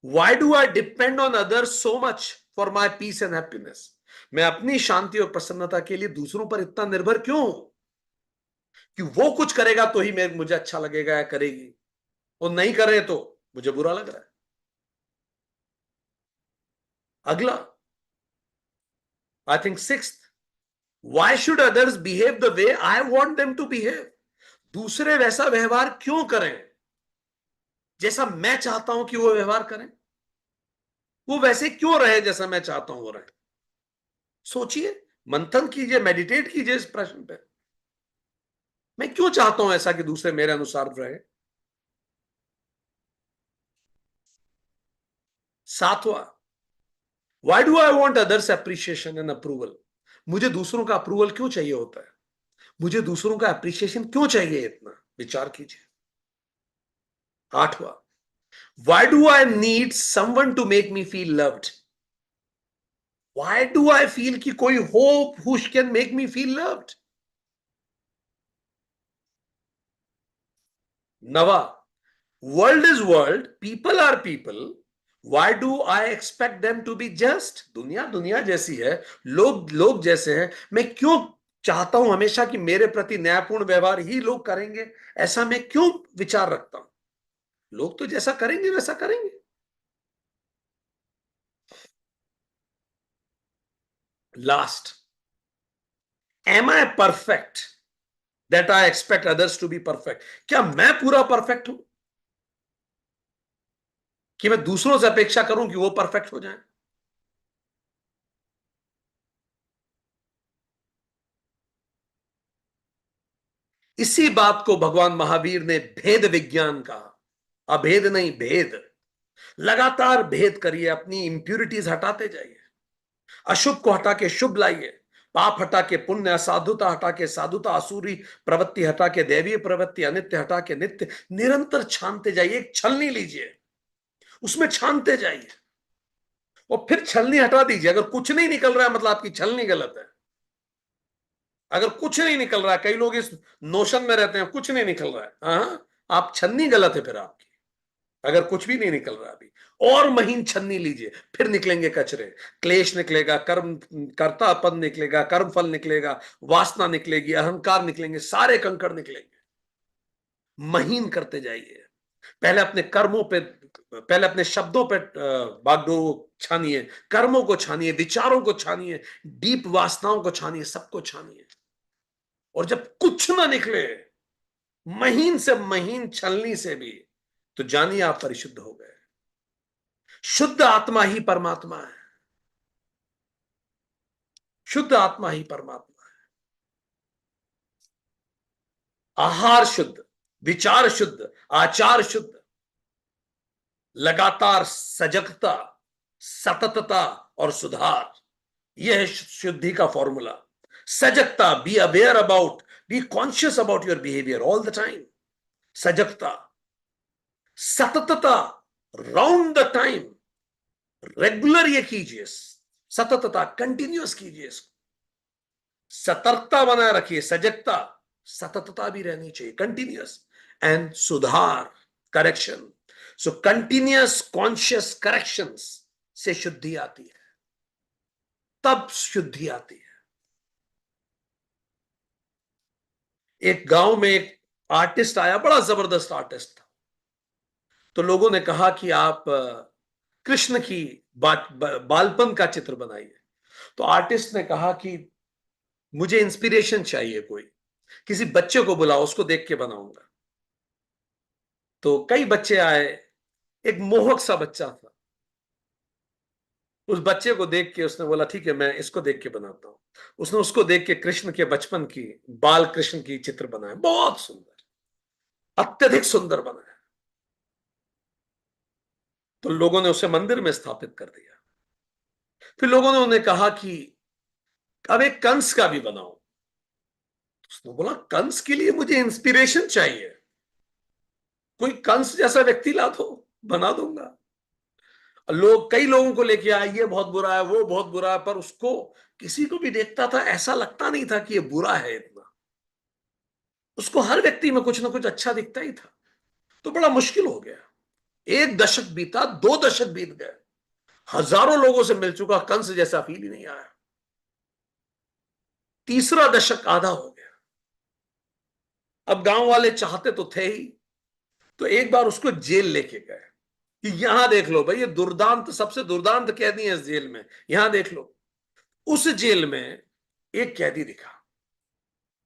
why do I depend on others so much for my peace and happiness. मैं अपनी शांति और प्रसन्नता के लिए दूसरों पर इतना निर्भर क्यों हूं? कि वो कुछ करेगा तो ही मुझे अच्छा लगेगा या करेगी, वो नहीं करे तो मुझे बुरा लग रहा है। अगला, I think sixth, why should others behave the way I want them to behave. दूसरे वैसा व्यवहार क्यों करें जैसा मैं चाहता हूं कि वो व्यवहार करें? वो वैसे क्यों रहे जैसा मैं चाहता हूं वो रहे? सोचिए, मंथन कीजिए, मेडिटेट कीजिए इस प्रश्न पे। मैं क्यों चाहता हूं ऐसा कि दूसरे मेरे अनुसार रहे? सातवां, Y do I want others appreciation and approval. मुझे दूसरों का अप्रूवल क्यों चाहिए होता है? मुझे दूसरों का अप्रिशिएशन क्यों चाहिए इतना? विचार कीजिए। आठवां, why do I need someone to make me feel loved. Why do I feel कि कोई हो who can make me feel loved. नवा, world is world, people are people, why do I expect them to be just. दुनिया दुनिया जैसी है, लोग लोग जैसे हैं, मैं क्यों चाहता हूं हमेशा कि मेरे प्रति न्यायपूर्ण व्यवहार ही लोग करेंगे? ऐसा मैं क्यों विचार रखता हूं? लोग तो जैसा करेंगे वैसा करेंगे। Last, am I perfect that I expect others to be perfect. क्या मैं पूरा परफेक्ट हूं कि मैं दूसरों से अपेक्षा करूं कि वो परफेक्ट हो जाए? इसी बात को भगवान महावीर ने भेद विज्ञान कहा। अभेद नहीं, भेद। लगातार भेद करिए, अपनी इंप्यूरिटीज हटाते जाइए, अशुभ को हटा के शुभ लाइए, पाप हटा के पुण्य, असाधुता हटा के साधुता, आसुरी प्रवृत्ति हटा के दैवीय प्रवृत्ति, अनित्य हटा के नित्य, निरंतर छानते जाइए। एक छलनी लीजिए, उसमें छानते जाइए, और फिर छलनी हटा दीजिए। अगर कुछ नहीं निकल रहा है मतलब आपकी छलनी गलत है। अगर कुछ नहीं निकल रहा है, कई लोग इस नोशन में रहते हैं कुछ नहीं निकल रहा है, हाँ, आप छन्नी गलत है फिर आपकी। अगर कुछ भी नहीं निकल रहा अभी, और महीन छन्नी लीजिए, फिर निकलेंगे कचरे, क्लेश निकलेगा, कर्म कर्तापन निकलेगा, कर्म फल निकलेगा, वासना निकलेगी, अहंकार निकलेंगे, सारे कंकड़ निकलेंगे। महीन करते जाइए। पहले अपने कर्मों पे, पहले अपने शब्दों पे बागडोर छानिए, कर्मों को छानिए, विचारों को छानिए, डीप वासनाओं को छानिए, सबको छानिए। और जब कुछ ना निकले, महीन से महीन छलनी से भी, तो जानिए आप परिशुद्ध हो गए। शुद्ध आत्मा ही परमात्मा है। शुद्ध आत्मा ही परमात्मा है। आहार शुद्ध, विचार शुद्ध, आचार शुद्ध, लगातार सजगता, सततता और सुधार, यह है शुद्धि का फॉर्मूला। सजगता, be aware about, be conscious about your behaviour all the time. सजगता, सततता, राउंड द टाइम, रेगुलर ये कीजिए, सततता कंटिन्यूअस कीजिए इसको। सतर्कता बनाए रखिए, सजगता, सततता भी रहनी चाहिए, कंटिन्यूअस, एंड सुधार, करेक्शन। सो कंटिन्यूअस कॉन्शियस करेक्शंस से शुद्धि आती है, तब शुद्धि आती है। एक गांव में एक आर्टिस्ट आया, बड़ा जबरदस्त आर्टिस्ट था। तो लोगों ने कहा कि आप कृष्ण की बालपन का चित्र बनाइए। तो आर्टिस्ट ने कहा कि मुझे इंस्पिरेशन चाहिए, कोई किसी बच्चे को बुलाओ, उसको देख के बनाऊंगा। तो कई बच्चे आए, एक मोहक सा बच्चा था। उस बच्चे को देख के उसने बोला ठीक है मैं इसको देख के बनाता हूं। उसने उसको देख के कृष्ण के बचपन की, बाल कृष्ण की चित्र बनाए, बहुत सुंदर, अत्यधिक सुंदर बनाया। तो लोगों ने उसे मंदिर में स्थापित कर दिया। फिर लोगों ने उन्हें कहा कि अब एक कंस का भी बनाओ। उसने बोला कंस के लिए मुझे इंस्पिरेशन चाहिए, कोई कंस जैसा व्यक्ति ला दो, बना दूंगा। लोग, कई लोगों को लेके आए, ये बहुत बुरा है, वो बहुत बुरा है, पर उसको, किसी को भी देखता था ऐसा लगता नहीं था कि ये बुरा है इतना। उसको हर व्यक्ति में कुछ ना कुछ अच्छा दिखता ही था। तो बड़ा मुश्किल हो गया। एक दशक बीता, 2 दशक बीत गए, हजारों लोगों से मिल चुका, कंस जैसा फील ही नहीं आया। तीसरा दशक आधा हो गया। अब गांव वाले चाहते तो थे ही, तो एक बार उसको जेल लेके गए कि यहां देख लो भाई, ये दुर्दांत, सबसे दुर्दांत कैदी है इस जेल में, यहां देख लो। उस जेल में एक कैदी दिखा।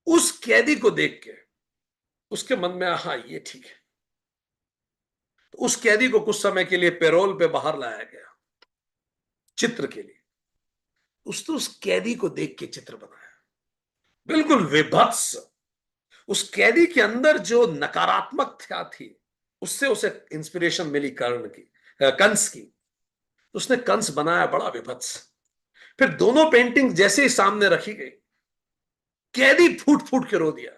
उस कैदी को देख के उसके मन में हाँ ये ठीक है। तो उस कैदी को कुछ समय के लिए पैरोल पे बाहर लाया गया चित्र के लिए। उसने उस कैदी को देख के चित्र बनाया, बिल्कुल विभत्स। उस कैदी के अंदर जो नकारात्मकता थी, उससे उसे इंस्पिरेशन मिली कर्ण की, कंस की। उसने कंस बनाया बड़ा विभत्स। फिर दोनों पेंटिंग जैसे ही सामने रखी गई, कैदी फूट फूट के रो दिया।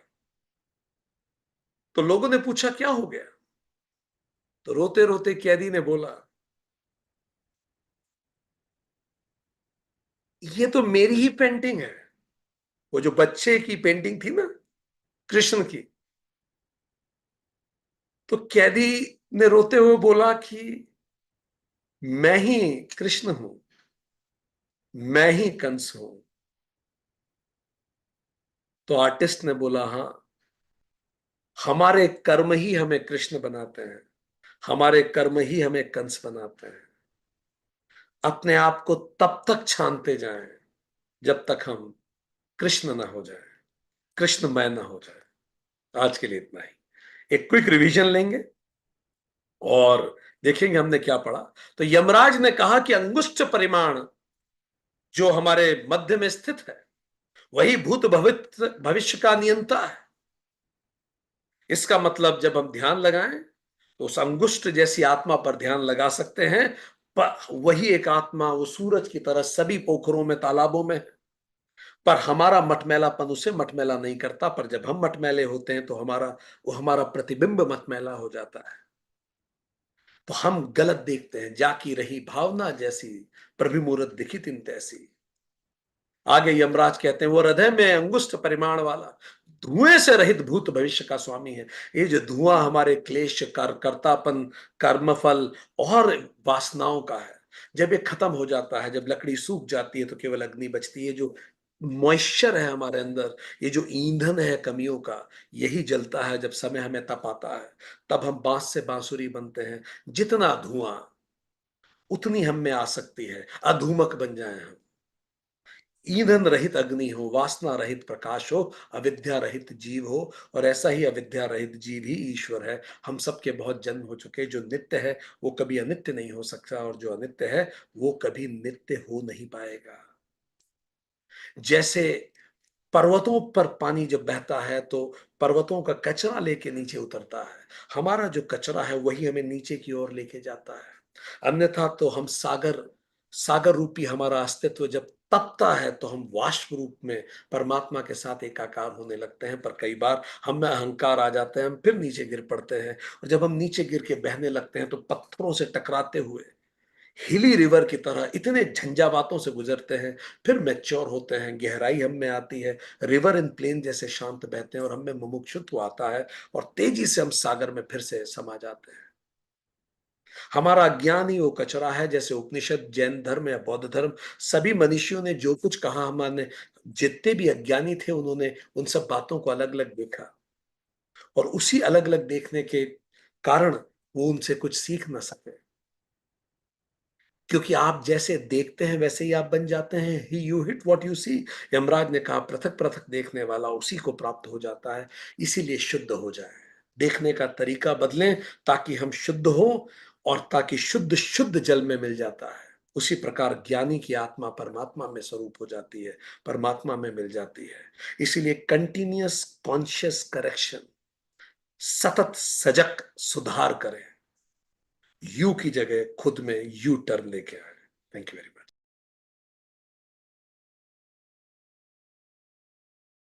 तो लोगों ने पूछा क्या हो गया। तो रोते रोते कैदी ने बोला ये तो मेरी ही पेंटिंग है। वो जो बच्चे की पेंटिंग थी ना, कृष्ण की। तो कैदी ने रोते हुए बोला कि मैं ही कृष्ण हूं, मैं ही कंस हूं। तो आर्टिस्ट ने बोला हाँ, हमारे कर्म ही हमें कृष्ण बनाते हैं, हमारे कर्म ही हमें कंस बनाते हैं। अपने आप को तब तक छानते जाएं जब तक हम कृष्ण ना हो जाए, कृष्णमय ना हो जाए। आज के लिए इतना ही। एक क्विक रिवीजन लेंगे और देखेंगे हमने क्या पढ़ा। तो यमराज ने कहा कि अंगुष्ठ परिमाण जो हमारे मध्य में स्थित है, वही भूत भविष्य का नियंता है। इसका मतलब जब हम ध्यान लगाएं तो उस अंगुष्ठ जैसी आत्मा पर ध्यान लगा सकते हैं। पर वही एक आत्मा वो सूरज की तरह सभी पोखरों में, तालाबों में है। पर हमारा मटमैलापन उसे मटमैला नहीं करता, पर जब हम मटमैले होते हैं तो वो हमारा प्रतिबिंब मटमैला हो जाता है। तो हम गलत देखते हैं, जाकी रही भावना जैसी, प्रभु मूरत दिखी तिन तैसी। आगे यमराज कहते हैं वो हृदय में अंगुष्ठ परिमाण वाला, धुएं से रहित भूत भविष्य का स्वामी है। ये जो धुआं हमारे क्लेश, कर्तापन, कर्मफल और वासनाओं का है, जब ये खत्म हो जाता है, जब लकड़ी सूख जाती है तो केवल अग्नि बचती है। जो मॉइस्चर है हमारे अंदर, ये जो ईंधन है कमियों का, यही जलता है जब समय हमें तप आता है। तब हम बांस से बांसुरी बनते हैं। जितना धुआं उतनी हम में आसक्ति है, अधूमक बन जाए हम। ईंधन रहित अग्नि हो, वासना रहित प्रकाश हो, अविद्या रहित जीव हो। और ऐसा ही अविद्या रहित जीव ही ईश्वर है। हम सबके बहुत जन्म हो चुके। जो नित्य है वो कभी अनित्य नहीं हो सकता, और जो अनित्य है वो कभी नित्य हो नहीं पाएगा। जैसे पर्वतों पर पानी जब बहता है तो पर्वतों का कचरा लेके नीचे उतरता है, हमारा जो कचरा है वही हमें नीचे की ओर लेके जाता है। अन्यथा तो हम सागर, सागर रूपी हमारा अस्तित्व जब तपता है तो हम वाष्प रूप में परमात्मा के साथ एकाकार होने लगते हैं। पर कई बार हम में अहंकार आ जाते हैं, हम फिर नीचे गिर पड़ते हैं। और जब हम नीचे गिर के बहने लगते हैं तो पत्थरों से टकराते हुए हिली रिवर की तरह इतने झंझावातों से गुजरते हैं, फिर मैच्योर होते हैं, गहराई हम में आती है, रिवर इन प्लेन जैसे शांत बहते हैं और हम में मुमुक्षुत्व आता है, और तेजी से हम सागर में फिर से समा जाते हैं। हमारा अज्ञान ही वो कचरा है। जैसे उपनिषद, जैन धर्म या बौद्ध धर्म, सभी मनीषियों ने जो कुछ कहा, हमारे जितने भी अज्ञानी थे उन्होंने उन सब बातों को अलग अलग देखा, और उसी अलग अलग देखने के कारण वो उनसे कुछ सीख ना सके। क्योंकि आप जैसे देखते हैं वैसे ही आप बन जाते हैं। ही यू हिट व्हाट यू सी। यमराज ने कहा पृथक पृथक देखने वाला उसी को प्राप्त हो जाता है। इसीलिए शुद्ध हो जाए, देखने का तरीका बदलें ताकि हम शुद्ध हो, और ताकि शुद्ध शुद्ध जल में मिल जाता है। उसी प्रकार ज्ञानी की आत्मा परमात्मा में स्वरूप हो जाती है, परमात्मा में मिल जाती है। इसीलिए कंटिन्यूअस कॉन्शियस करेक्शन, सतत सजग सुधार करें। यू की जगह खुद में यू टर्न लेके आए। Thank you very much.